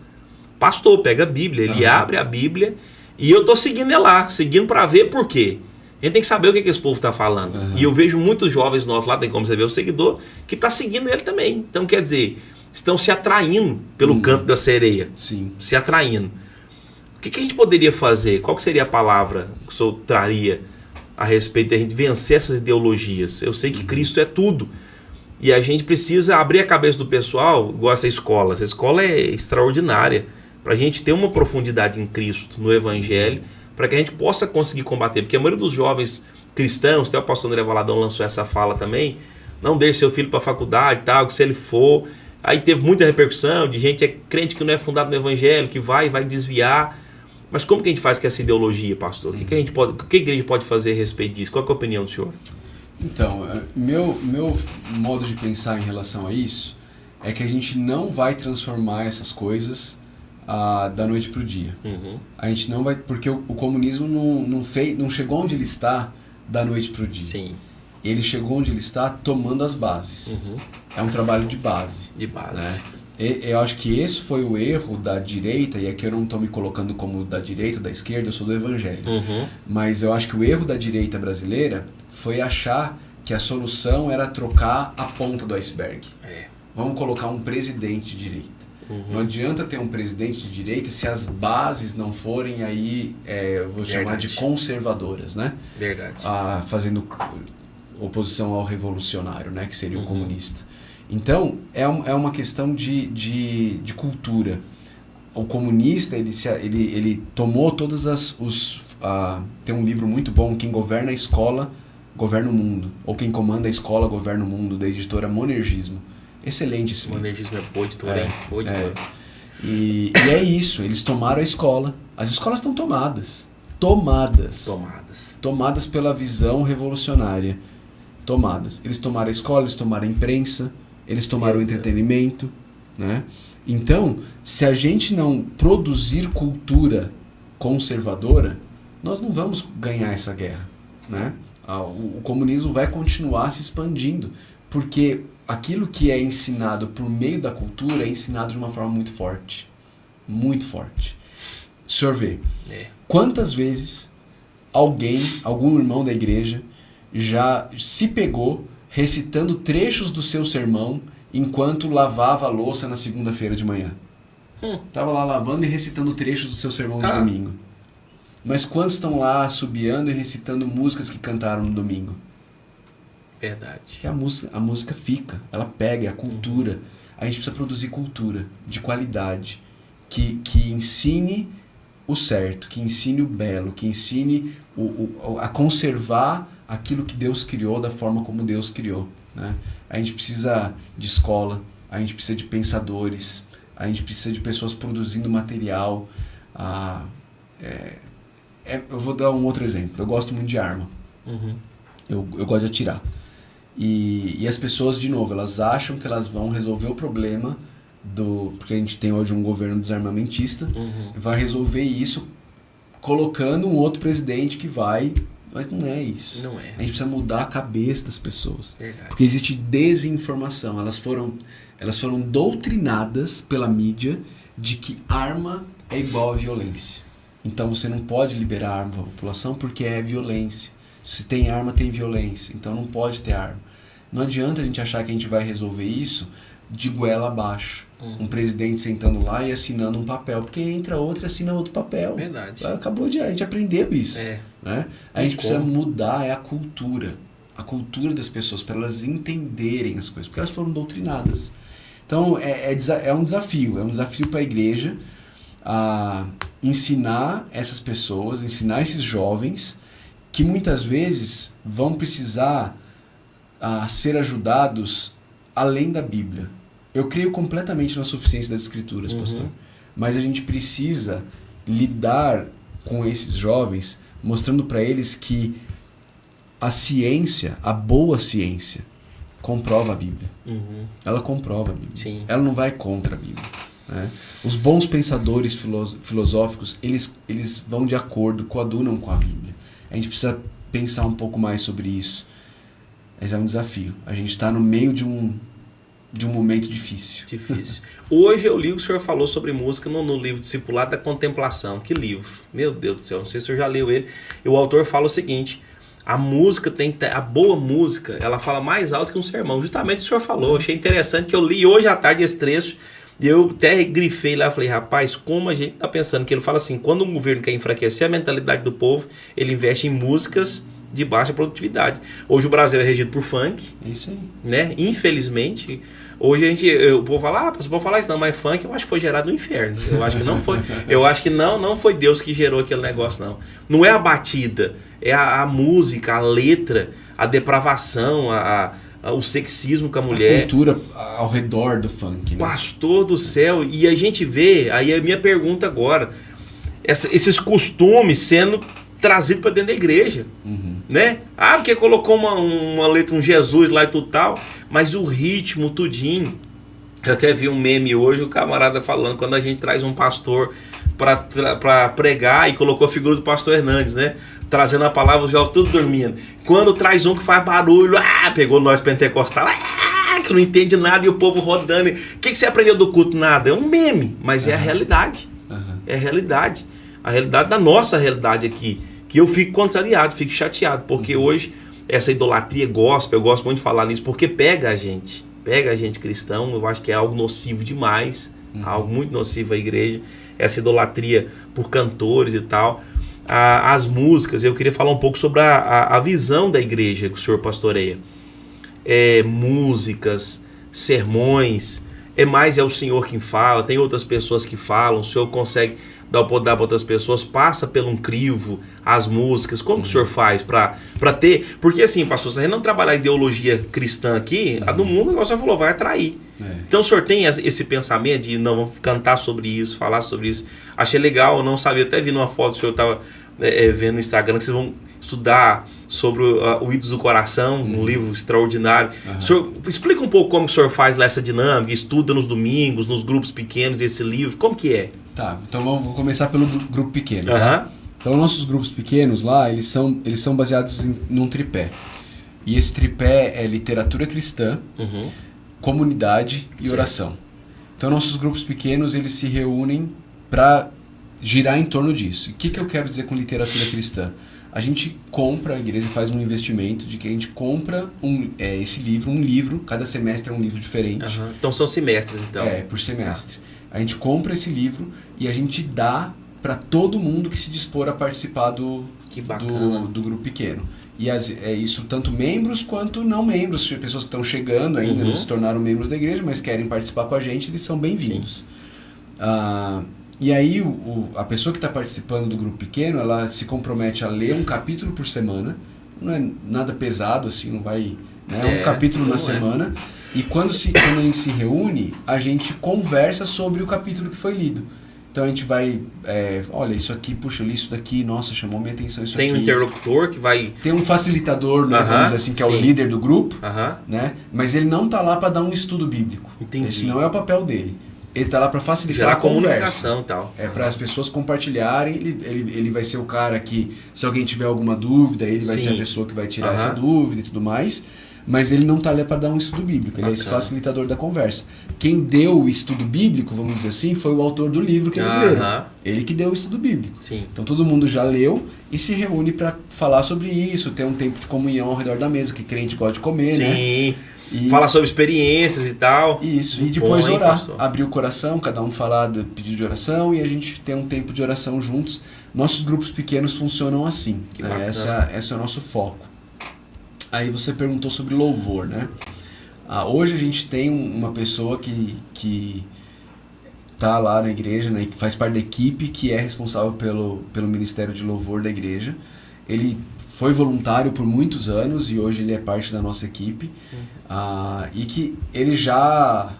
Pastor, pega a Bíblia, ele abre a Bíblia e eu tô seguindo ele lá, seguindo para ver por quê. A gente tem que saber o que esse povo tá falando. E eu vejo muitos jovens nossos lá, tem como você ver o seguidor, que tá seguindo ele também. Então, quer dizer, estão se atraindo pelo canto da sereia. Sim. Se atraindo. O que a gente poderia fazer? Qual que seria a palavra que o senhor traria a respeito da gente vencer essas ideologias? Eu sei que Cristo é tudo. E a gente precisa abrir a cabeça do pessoal, igual essa escola. Essa escola é extraordinária. Para a gente ter uma profundidade em Cristo, no Evangelho, para que a gente possa conseguir combater. Porque a maioria dos jovens cristãos, até o pastor André Valadão lançou essa fala também, não deixe seu filho para a faculdade, tal, que se ele for... Aí teve muita repercussão de gente crente que não é fundado no Evangelho, que vai desviar... Mas como que a gente faz com essa ideologia, pastor? O que a igreja pode fazer a respeito disso? Qual é a opinião do senhor? Então, meu modo de pensar em relação a isso é que a gente não vai transformar essas coisas da noite para o dia. A gente não vai... Porque o comunismo não chegou onde ele está da noite para o dia. Sim. Ele chegou onde ele está tomando as bases. É um trabalho de base. Né? Eu acho que esse foi o erro da direita, e aqui eu não estou me colocando como da direita ou da esquerda, eu sou do evangelho. Mas eu acho que o erro da direita brasileira foi achar que a solução era trocar a ponta do iceberg. Vamos colocar um presidente de direita. Não adianta ter um presidente de direita se as bases não forem aí, eu vou chamar de conservadoras, né? Verdade. Fazendo oposição ao revolucionário, né? Que seria o comunista. Então, é uma questão de cultura. O comunista, ele tomou todas tem um livro muito bom, Quem Governa a Escola, Governa o Mundo. Ou Quem Comanda a Escola, Governa o Mundo, da editora Monergismo. Excelente esse livro. Monergismo é boa editora, hein? Boa editora. E é isso, eles tomaram a escola. As escolas estão tomadas. Tomadas pela visão revolucionária. Eles tomaram a escola, eles tomaram a imprensa, eles tomaram o entretenimento, né? Então, se a gente não produzir cultura conservadora, nós não vamos ganhar essa guerra, né? O comunismo vai continuar se expandindo, porque aquilo que é ensinado por meio da cultura é ensinado de uma forma muito forte. Muito forte. O senhor vê, quantas vezes algum irmão da igreja já se pegou recitando trechos do seu sermão enquanto lavava a louça na segunda-feira de manhã. Estava lá lavando e recitando trechos do seu sermão de domingo. Mas quantos estão lá assobiando e recitando músicas que cantaram no domingo? Verdade. Que a música fica, ela pega, é a cultura. A gente precisa produzir cultura de qualidade, que ensine o certo, que ensine o belo, que ensine a conservar aquilo que Deus criou da forma como Deus criou, né? A gente precisa de escola, a gente precisa de pensadores, a gente precisa de pessoas produzindo material. Eu vou dar um outro exemplo. Eu gosto muito de arma. Eu gosto de atirar. E as pessoas, de novo, elas acham que elas vão resolver o problema porque a gente tem hoje um governo desarmamentista, vai resolver isso colocando um outro presidente que vai... Mas não é isso. Não é. A gente precisa mudar a cabeça das pessoas. Verdade. Porque existe desinformação. Elas foram doutrinadas pela mídia de que arma é igual a violência. Então você não pode liberar arma para a população porque é violência. Se tem arma, tem violência. Então não pode ter arma. Não adianta a gente achar que a gente vai resolver isso de goela abaixo. Um presidente sentando lá e assinando um papel. Porque entra outro e assina outro papel. Verdade. A gente aprendeu isso. Né? A gente precisa mudar a cultura das pessoas, para elas entenderem as coisas, porque elas foram doutrinadas. Então é um desafio para a igreja a ensinar essas pessoas, ensinar esses jovens que muitas vezes vão precisar ser ajudados além da Bíblia. Eu creio completamente na suficiência das Escrituras, pastor, mas a gente precisa lidar com esses jovens, mostrando para eles que a ciência, a boa ciência, comprova a Bíblia. Ela comprova a Bíblia. Sim. Ela não vai contra a Bíblia. Né? Os bons pensadores filosóficos, eles vão de acordo, coadunam com a Bíblia. A gente precisa pensar um pouco mais sobre isso. Mas é um desafio. A gente está no meio de um momento difícil. Hoje eu li o que o senhor falou sobre música no livro Discipulado da Contemplação. Que livro! Meu Deus do céu, não sei se o senhor já leu ele. E o autor fala o seguinte: a música a boa música, ela fala mais alto que um sermão. Justamente o que o senhor falou. Eu achei interessante que eu li hoje à tarde esse trecho e eu até grifei lá e falei, rapaz, como a gente está pensando? Que ele fala assim, quando um governo quer enfraquecer a mentalidade do povo, ele investe em músicas de baixa produtividade. Hoje o Brasil é regido por funk. É isso aí. Né? Infelizmente, hoje o povo fala, você pode falar isso não, mas funk eu acho que foi gerado no inferno. Eu acho que não foi. Eu acho que não foi Deus que gerou aquele negócio, não. Não é a batida, é a música, a letra, a depravação, o sexismo com a mulher. A cultura ao redor do funk, né? Pastor do céu, e a gente vê, aí a minha pergunta agora, esses costumes sendo trazidos para dentro da igreja, né? Porque colocou uma letra, um Jesus lá e tudo tal, mas o ritmo, tudinho. Eu até vi um meme hoje, o camarada falando, quando a gente traz um pastor para pregar e colocou a figura do pastor Hernandes, né? Trazendo a palavra, os jovens tudo dormindo. Quando traz um que faz barulho, pegou nós pentecostal, que não entende nada e o povo rodando. O que você aprendeu do culto? Nada. É um meme, mas é a realidade. É a realidade. A realidade da nossa realidade aqui. Que eu fico contrariado, fico chateado, porque hoje essa idolatria gospel, eu gosto muito de falar nisso, porque pega a gente cristão, eu acho que é algo nocivo demais, algo muito nocivo à igreja, essa idolatria por cantores e tal. As músicas, eu queria falar um pouco sobre a visão da igreja que o senhor pastoreia. Músicas, sermões, é o senhor quem fala, tem outras pessoas que falam, o senhor consegue dar o poder para outras pessoas, passa pelo um crivo, as músicas, como que o senhor faz para ter, porque assim, pastor, se a gente não trabalhar a ideologia cristã aqui, a do mundo, igual o senhor falou, vai atrair. Então o senhor tem esse pensamento de, não, vamos cantar sobre isso, falar sobre isso, achei legal, eu não sabia, até vi numa foto, o senhor estava vendo no Instagram, que vocês vão estudar sobre o Ídolos do Coração, um livro extraordinário. O senhor, explica um pouco como que o senhor faz lá essa dinâmica, estuda nos domingos, nos grupos pequenos, esse livro, como que é? Tá, então vou começar pelo grupo pequeno, tá? Então nossos grupos pequenos lá, eles são baseados num tripé. E esse tripé é literatura cristã, comunidade e oração. Então nossos grupos pequenos, eles se reúnem para girar em torno disso. O que eu quero dizer com literatura cristã? A gente compra, a igreja faz um investimento de que a gente compra esse livro, um livro, cada semestre é um livro diferente. Então são semestres, então. Por semestre. A gente compra esse livro e a gente dá para todo mundo que se dispor a participar do grupo pequeno. E isso tanto membros quanto não membros, pessoas que estão chegando ainda, não se tornaram membros da igreja, mas querem participar com a gente, eles são bem-vindos. E aí a pessoa que está participando do grupo pequeno, ela se compromete a ler um capítulo por semana, não é nada pesado assim, não vai... um capítulo na semana. E quando a gente se reúne, a gente conversa sobre o capítulo que foi lido. Então a gente vai, olha, isso aqui, puxa, eu li isso daqui, nossa, chamou minha atenção isso aqui. Tem um interlocutor que vai... Tem um facilitador, né, vamos dizer assim, que é o líder do grupo, né? Mas ele não está lá para dar um estudo bíblico. Entendi. Esse não é o papel dele. Ele tá lá para facilitar gerar a conversa. comunicação e tal. É para as pessoas compartilharem. Ele vai ser o cara que, se alguém tiver alguma dúvida, ele vai ser a pessoa que vai tirar essa dúvida e tudo mais. Mas ele não está ali para dar um estudo bíblico, ele é esse facilitador da conversa. Quem deu o estudo bíblico, vamos dizer assim, foi o autor do livro que eles leram. Ele que deu o estudo bíblico. Sim. Então todo mundo já leu e se reúne para falar sobre isso, ter um tempo de comunhão ao redor da mesa, que crente gosta de comer, né? Sim. Falar sobre experiências e tal. Isso, e depois orar. Abrir o coração, cada um falar do pedido de oração e a gente ter um tempo de oração juntos. Nossos grupos pequenos funcionam assim. Né? Esse é o nosso foco. Aí você perguntou sobre louvor, né? Hoje a gente tem uma pessoa que tá lá na igreja, né, que faz parte da equipe, que é responsável pelo Ministério de Louvor da igreja. Ele foi voluntário por muitos anos e hoje ele é parte da nossa equipe. E que ele já,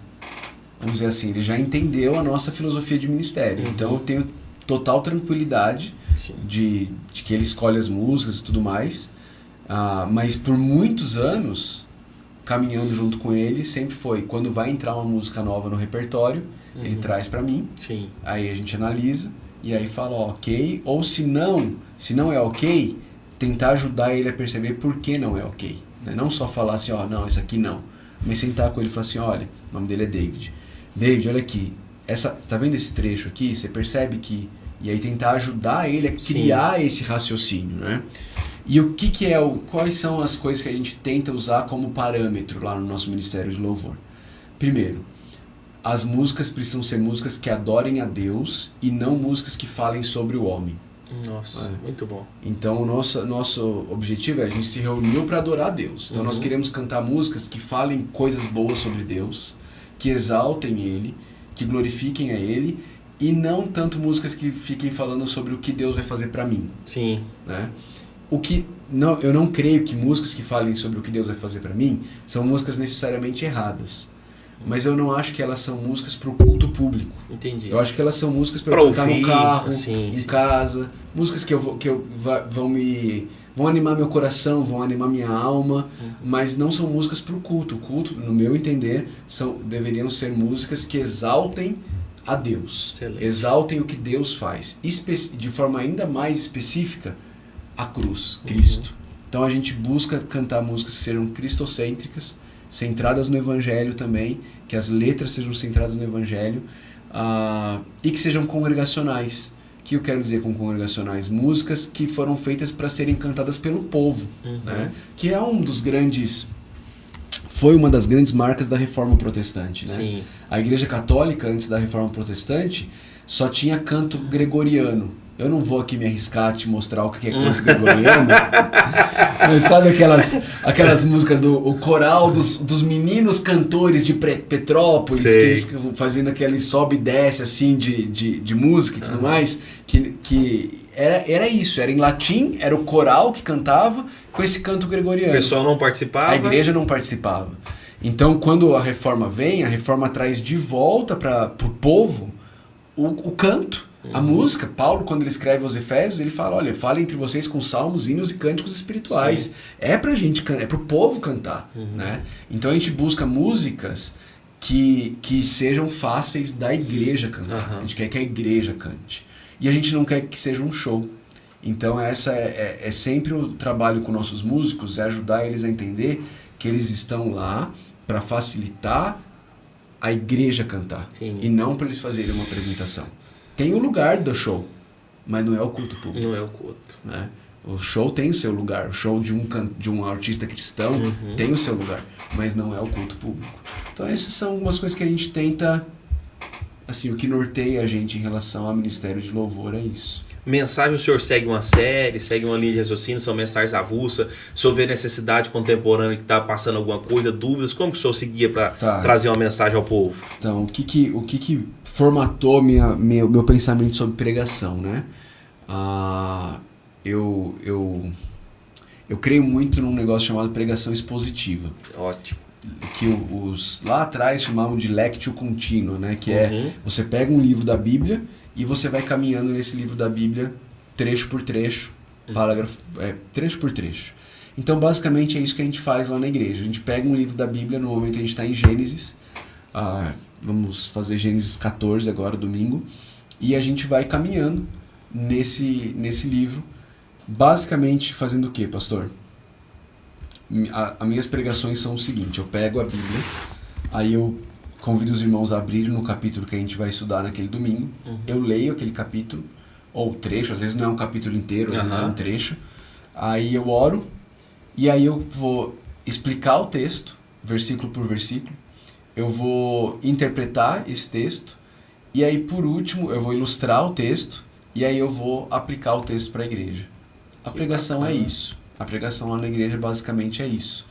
vamos dizer assim, ele já entendeu a nossa filosofia de ministério. Então eu tenho total tranquilidade de que ele escolhe as músicas e tudo mais. Mas por muitos anos, caminhando junto com ele, sempre foi, quando vai entrar uma música nova no repertório, ele traz para mim, aí a gente analisa, e aí fala ok, ou se não é ok, tentar ajudar ele a perceber por que não é ok. Né? Não só falar assim, não, esse aqui não, mas sentar com ele e falar assim, olha, o nome dele é David. David, olha aqui, você tá vendo esse trecho aqui? Você percebe que... E aí tentar ajudar ele a criar esse raciocínio, né? E quais são as coisas que a gente tenta usar como parâmetro lá no nosso Ministério de Louvor? Primeiro, as músicas precisam ser músicas que adorem a Deus e não músicas que falem sobre o homem. Nossa, muito bom. Então, o nosso objetivo é a gente se reuniu para adorar a Deus. Então, nós queremos cantar músicas que falem coisas boas sobre Deus, que exaltem Ele, que glorifiquem a Ele, e não tanto músicas que fiquem falando sobre o que Deus vai fazer para mim. Sim. Né? Eu não creio que músicas que falem sobre o que Deus vai fazer para mim são músicas necessariamente erradas. Mas eu não acho que elas são músicas para o culto público. Entendi. Eu acho que elas são músicas para eu cantar no carro, em casa. Músicas que vão animar meu coração, vão animar minha alma. Mas não são músicas para o culto. O culto, no meu entender, deveriam ser músicas que exaltem a Deus. Excelente. Exaltem o que Deus faz. De forma ainda mais específica, a cruz, Cristo. Então a gente busca cantar músicas que sejam cristocêntricas, centradas no Evangelho também, que as letras sejam centradas no Evangelho, e que sejam congregacionais. O que eu quero dizer com congregacionais? Músicas que foram feitas para serem cantadas pelo povo, né? Que é foi uma das grandes marcas da Reforma Protestante. Né? Sim. A Igreja Católica, antes da Reforma Protestante, só tinha canto gregoriano. Eu não vou aqui me arriscar a te mostrar o que é canto gregoriano, mas sabe aquelas músicas do coral dos meninos cantores de Petrópolis, que eles ficam fazendo aquele sobe e desce assim de música e tudo mais, que era isso, era em latim, era o coral que cantava com esse canto gregoriano. O pessoal não participava? A igreja não participava. Então, quando a reforma vem, a reforma traz de volta para o povo o canto. A música. Paulo, quando ele escreve aos Efésios, ele fala, olha, fala entre vocês com salmos, hinos e cânticos espirituais. Sim. É pra gente, é pro povo cantar, né? Então a gente busca músicas que sejam fáceis da igreja cantar. A gente quer que a igreja cante. E a gente não quer que seja um show. Então essa é sempre o trabalho com nossos músicos, é ajudar eles a entender que eles estão lá para facilitar a igreja cantar. Sim. E não para eles fazerem uma apresentação. Tem o lugar do show, mas não é o culto público. Não é o culto. Né? O show tem o seu lugar. O show de um artista cristão tem o seu lugar, mas não é o culto público. Então essas são algumas coisas que a gente tenta, assim, o que norteia a gente em relação ao Ministério de Louvor é isso. Mensagem, o senhor segue uma série, segue uma linha de raciocínio, são mensagens avulsas, o senhor vê necessidade contemporânea que está passando alguma coisa, dúvidas, como que o senhor seguia para trazer uma mensagem ao povo? Então, o que formatou meu pensamento sobre pregação, né? Eu creio muito num negócio chamado pregação expositiva. Ótimo. Que lá atrás chamavam de lectio contínua, né? Que é, você pega um livro da Bíblia e você vai caminhando nesse livro da Bíblia trecho por trecho, trecho por trecho. Então, basicamente, é isso que a gente faz lá na igreja. A gente pega um livro da Bíblia, no momento a gente está em Gênesis, Vamos fazer Gênesis 14 agora, domingo. E a gente vai caminhando nesse livro. Basicamente fazendo o quê, pastor? As minhas pregações são o seguinte: eu pego a Bíblia, aí eu convido os irmãos a abrirem no capítulo que a gente vai estudar naquele domingo. Eu leio aquele capítulo, ou trecho, às vezes não é um capítulo inteiro, às vezes é um trecho. Aí eu oro, e aí eu vou explicar o texto, versículo por versículo. Eu vou interpretar esse texto, e aí por último eu vou ilustrar o texto, e aí eu vou aplicar o texto para a igreja. A pregação é isso. A pregação lá na igreja basicamente é isso.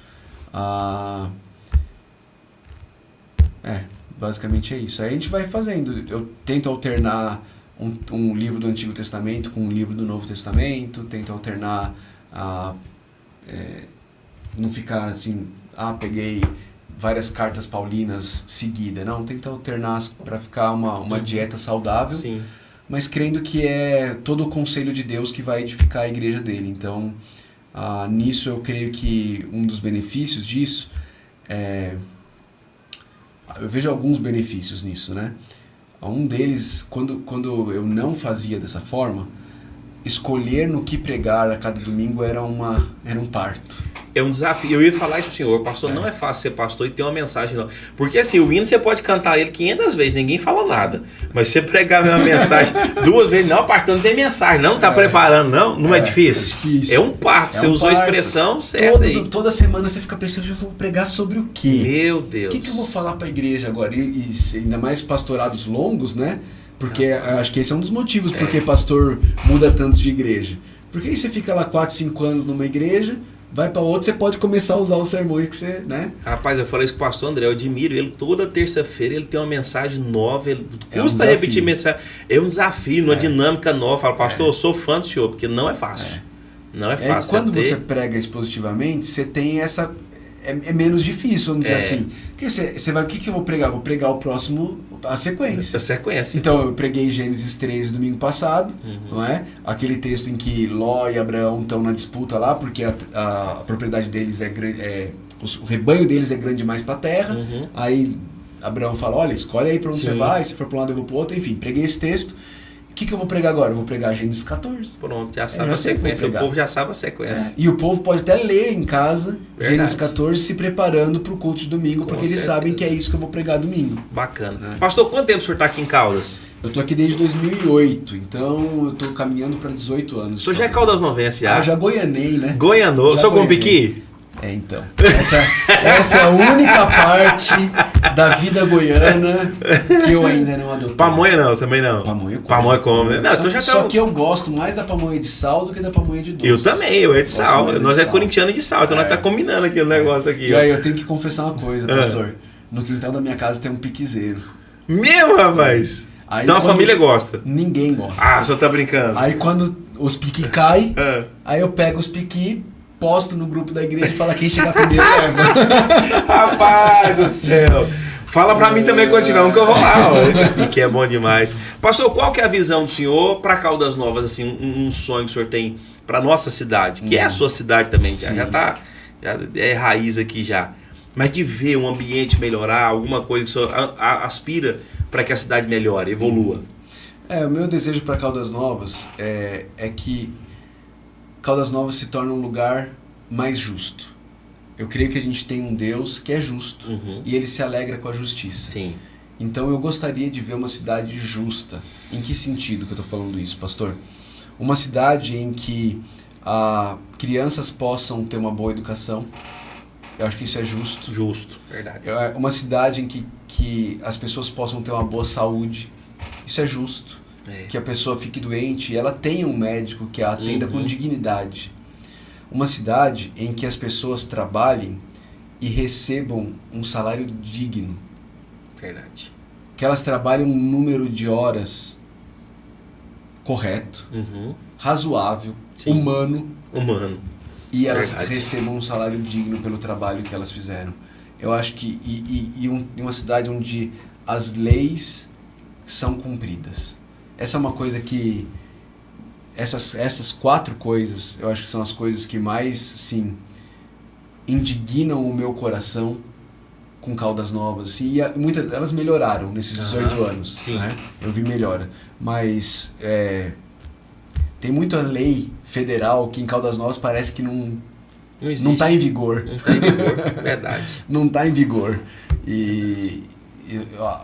Basicamente é isso. Aí a gente vai fazendo. Eu tento alternar um livro do Antigo Testamento com um livro do Novo Testamento. Tento alternar, não ficar assim, peguei várias cartas paulinas seguidas. Não, tento alternar para ficar uma dieta saudável. Sim. Mas crendo que é todo o conselho de Deus que vai edificar a igreja dele. Então, nisso eu creio que um dos benefícios disso eu vejo alguns benefícios nisso, né? Um deles, quando eu não fazia dessa forma, escolher no que pregar a cada domingo era um parto. É um desafio. Eu ia falar isso pro senhor, pastor, não é fácil ser pastor e ter uma mensagem, não. Porque assim, o hino você pode cantar ele 500 vezes, ninguém fala nada. Mas você pregar a mesma mensagem 2 vezes, não, pastor, não tem mensagem, não tá preparando, não é difícil? É difícil. É um parto, você usou a expressão certa aí. Toda semana você fica pensando, eu vou pregar sobre o quê? Meu Deus. O que eu vou falar pra igreja agora? E ainda mais pastorados longos, né? Porque acho que esse é um dos motivos porque pastor muda tanto de igreja. Porque aí você fica lá 4, 5 anos numa igreja, vai para outra, você pode começar a usar os sermões que você, né? Rapaz, eu falei isso com o pastor André, eu admiro ele, toda terça-feira ele tem uma mensagem nova, ele É um custa desafio. repetir mensagem, é um desafio, uma dinâmica nova. Eu falo, pastor, eu sou fã do senhor, porque não é fácil. Não é fácil. Quando você prega expositivamente, você tem essa... É menos difícil, vamos dizer assim. Porque você vai, o que eu vou pregar? Vou pregar o próximo, a sequência. A sequência. Então, eu preguei Gênesis 13 domingo passado, não é? Aquele texto em que Ló e Abraão estão na disputa lá, porque a propriedade deles o rebanho deles é grande demais para a terra. Aí Abraão fala, olha, escolhe aí para onde você vai, se for para um lado eu vou para o outro. Enfim, preguei esse texto. O que eu vou pregar agora? Eu vou pregar Gênesis 14. Pronto, já sabe a sequência. O povo já sabe a sequência. E o povo pode até ler em casa Gênesis 14 se preparando para o culto de domingo, porque eles sabem que é isso que eu vou pregar domingo. Bacana. Pastor, quanto tempo o senhor está aqui em Caldas? Eu tô aqui desde 2008, então eu tô caminhando para 18 anos. O senhor já é caldausnovense já? Já goianei, né? Goianou. Só com piqui? Então. Essa é a única parte da vida goiana que eu ainda não adotei. Pamonha não, também não. Pamonha come. Não, só que eu gosto mais da pamonha de sal do que da pamonha de doce. Eu também, eu é de sal. Nós é corintiano de sal, então nós tá combinando aqui o negócio aqui. E aí eu tenho que confessar uma coisa, pastor. No quintal da minha casa tem um piquezeiro. Mesmo, rapaz? Aí, então a família gosta? Ninguém gosta. Ah, só tá brincando. Aí quando os piqui caem, aí eu pego os piqui, posto no grupo da igreja e falo quem chegar primeiro leva. Rapaz do céu. Fala pra mim também quando tiver um que eu vou lá, ó, que é bom demais. Pastor, qual que é a visão do senhor para Caldas Novas, assim, um sonho que o senhor tem para nossa cidade, que é a sua cidade também, já é raiz aqui já, mas de ver um ambiente melhorar, alguma coisa que o senhor aspira para que a cidade melhore, evolua? O meu desejo para Caldas Novas é que Caldas Novas se torne um lugar mais justo. Eu creio que a gente tem um Deus que é justo e ele se alegra com a justiça. Sim. Então eu gostaria de ver uma cidade justa. Em que sentido que eu estou falando isso, pastor? Uma cidade em que crianças possam ter uma boa educação. Eu acho que isso é justo. Justo, verdade. Uma cidade em que as pessoas possam ter uma boa saúde. Isso é justo. Que a pessoa fique doente e ela tenha um médico que a atenda com dignidade. Uma cidade em que as pessoas trabalhem e recebam um salário digno. Verdade. Que elas trabalhem um número de horas correto, razoável, humano. E elas recebam um salário digno pelo trabalho que elas fizeram. Eu acho que... E uma cidade onde as leis são cumpridas. Essa é uma coisa que... Essas 4 coisas, eu acho que são as coisas que mais, sim, indignam o meu coração com Caldas Novas, assim, e muitas elas melhoraram nesses 18 anos, sim. Né? Eu vi melhora, mas tem muita lei federal que em Caldas Novas parece que não está em vigor. Não está em vigor, verdade. Não está em vigor. E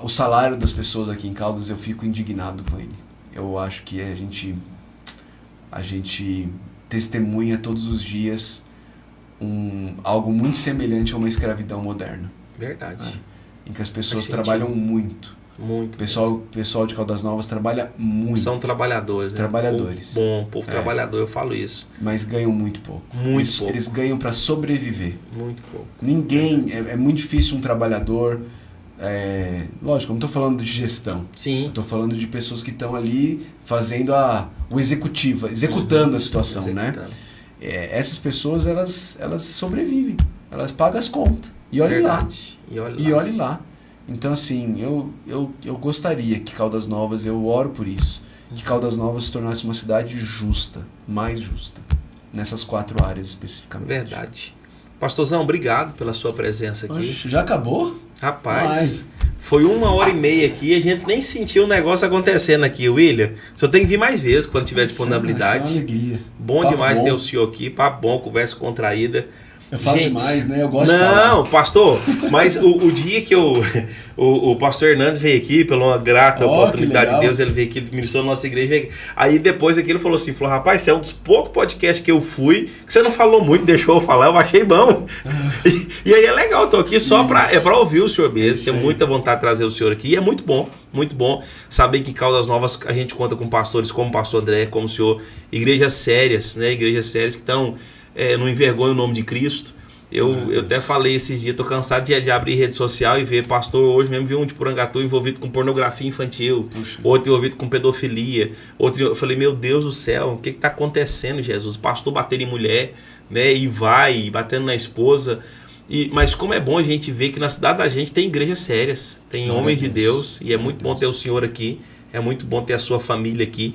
o salário das pessoas aqui em Caldas, eu fico indignado com ele. Eu acho que a gente testemunha todos os dias algo muito semelhante a uma escravidão moderna. Verdade. Né? Em que as pessoas trabalham muito. Muito. O pessoal de Caldas Novas trabalha muito. São trabalhores, né? Trabalhadores. Povo trabalhador, eu falo isso. Mas ganham muito pouco. Pouco. Eles ganham para sobreviver. Muito pouco. Ninguém... É muito difícil um trabalhador... lógico, eu não estou falando de gestão. Sim. Eu estou falando de pessoas que estão ali fazendo o executivo, executando a situação, né? Essas pessoas, elas sobrevivem. Elas pagam as contas. E olhe lá. E olhe lá. Então, assim, eu gostaria que Caldas Novas, eu oro por isso, que Caldas Novas se tornasse uma cidade justa, mais justa, nessas 4 áreas especificamente. Verdade. Pastorzão, obrigado pela sua presença aqui. Oxe, já acabou? Rapaz, foi 1h30 aqui e a gente nem sentiu o negócio acontecendo aqui, William. O senhor tem que vir mais vezes quando tiver disponibilidade. Isso é uma alegria. Bom Papo demais bom. ter o senhor aqui, papo bom, conversa contraída. Eu falo demais, né? Eu gosto de falar. Não, pastor, mas o dia que o pastor Hernandes veio aqui, pela uma grata oportunidade de Deus, ele veio aqui, ele ministrou na nossa igreja. Aí depois aqui ele falou assim, rapaz, você é um dos poucos podcasts que eu fui, que você não falou muito, deixou eu falar, eu achei bom. E aí é legal, eu tô aqui só pra ouvir o senhor mesmo, tenho muita vontade de trazer o senhor aqui, e é muito bom saber que em Caldas Novas a gente conta com pastores como o pastor André, como o senhor, igrejas sérias, né, igrejas sérias que estão... não envergonha o nome de Cristo. Eu até falei esses dias, tô cansado de abrir rede social e ver pastor, hoje mesmo vi um de Porangatu envolvido com pornografia infantil, outro envolvido com pedofilia, outro, eu falei, meu Deus do céu, o que está acontecendo, Jesus? Pastor batendo em mulher, né, e vai, batendo na esposa. Mas como é bom a gente ver que na cidade da gente tem igrejas sérias, tem homens de Deus, e é muito bom ter o senhor aqui, é muito bom ter a sua família aqui,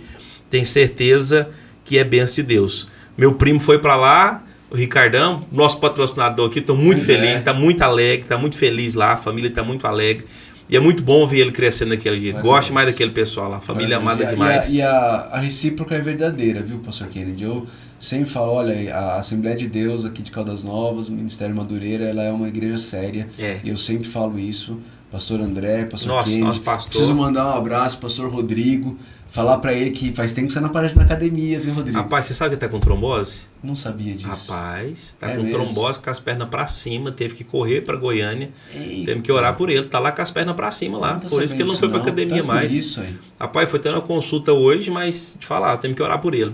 tenho certeza que é bênção de Deus. Meu primo foi para lá, o Ricardão, nosso patrocinador aqui, estou muito feliz, está muito alegre, está muito feliz lá, a família está muito alegre. E é muito bom ver ele crescendo daquele jeito. Gosto mais daquele pessoal lá, a família amada demais. E a recíproca é verdadeira, viu, pastor Kennedy? Eu sempre falo, olha, a Assembleia de Deus aqui de Caldas Novas, o Ministério Madureira, ela é uma igreja séria. E eu sempre falo isso. Pastor André, pastor Kennedy. Nosso pastor. Preciso mandar um abraço, pastor Rodrigo. Falar pra ele que faz tempo que você não aparece na academia, viu, Rodrigo? Rapaz, você sabe que tá com trombose? Não sabia disso. Rapaz, tá com trombose, com as pernas pra cima, teve que correr pra Goiânia. Eita. Temos que orar por ele, tá lá com as pernas pra cima lá. Por isso que ele não foi pra academia mais. Isso aí. Rapaz, foi tendo uma consulta hoje, mas te falar, temos que orar por ele.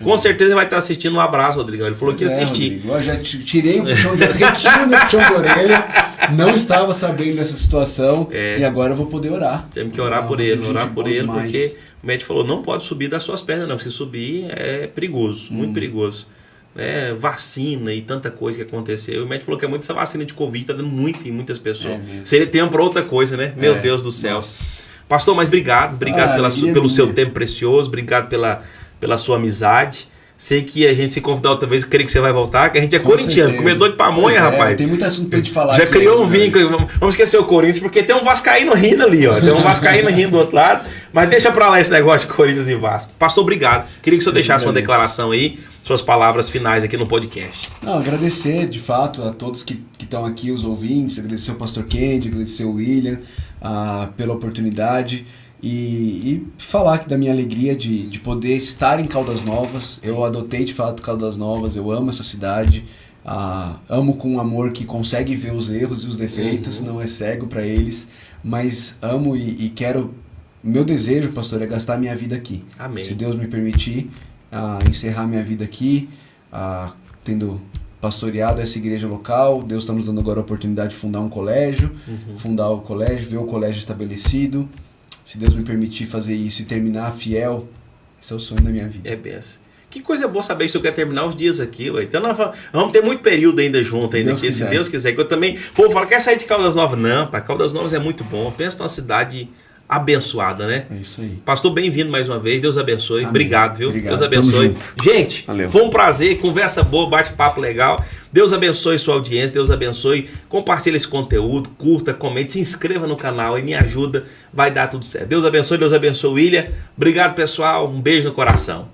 Com certeza ele vai estar assistindo. Um abraço, Rodrigão. Ele falou que ia assistir. Rodrigo, eu já tirei o puxão de orelha, retiro o meu puxão de orelha. Não estava sabendo dessa situação e agora eu vou poder orar. Temos que orar por ele, porque o médico falou, não pode subir das suas pernas não, se subir é perigoso, muito perigoso. Vacina e tanta coisa que aconteceu. O médico falou que é muito essa vacina de Covid, tá dando muito em muitas pessoas. Seria tempo para outra coisa, né? Meu Deus do céu. Nossa. Pastor, mas obrigado pelo seu tempo precioso, obrigado pela sua amizade. Sei que a gente se convidar outra vez, eu creio que você vai voltar, que a gente é corintiano, comedor de pamonha, rapaz. Tem muito assunto pra gente falar. Já criou um vínculo, vamos esquecer o Corinthians, porque tem um vascaíno rindo ali, ó. Tem um vascaíno rindo do outro lado, mas deixa pra lá esse negócio de Corinthians e Vasco. Pastor, obrigado. Queria que o senhor deixasse uma declaração aí, suas palavras finais aqui no podcast. Não, agradecer, de fato, a todos que estão aqui, os ouvintes, agradecer ao pastor Kennedy, agradecer ao William pela oportunidade. E falar aqui da minha alegria de poder estar em Caldas Novas. Eu adotei de fato Caldas Novas, eu amo essa cidade, amo com um amor que consegue ver os erros e os defeitos, não é cego para eles, mas amo e quero, meu desejo, pastor, é gastar minha vida aqui. Amém. Se Deus me permitir, encerrar minha vida aqui, tendo pastoreado essa igreja local. Deus está nos dando agora a oportunidade de fundar um colégio, fundar o colégio, ver o colégio estabelecido. Se Deus me permitir fazer isso e terminar fiel, esse é o sonho da minha vida. É benção. Que coisa boa saber que o senhor quer terminar os dias aqui, ué. Então nós vamos ter muito período ainda junto, ainda aqui, se Deus quiser. Que eu também, pô, fala, quer sair de Caldas Novas? Não, pai, Caldas Novas é muito bom. Pensa numa cidade abençoada, né? É isso aí. Pastor, bem-vindo mais uma vez. Deus abençoe. Amém. Obrigado, viu? Obrigado. Deus abençoe. Gente, Valeu. foi um prazer, conversa boa, bate-papo legal. Deus abençoe sua audiência, Deus abençoe. Compartilhe esse conteúdo, curta, comente, se inscreva no canal e me ajuda. Vai dar tudo certo. Deus abençoe, William. Obrigado, pessoal. Um beijo no coração.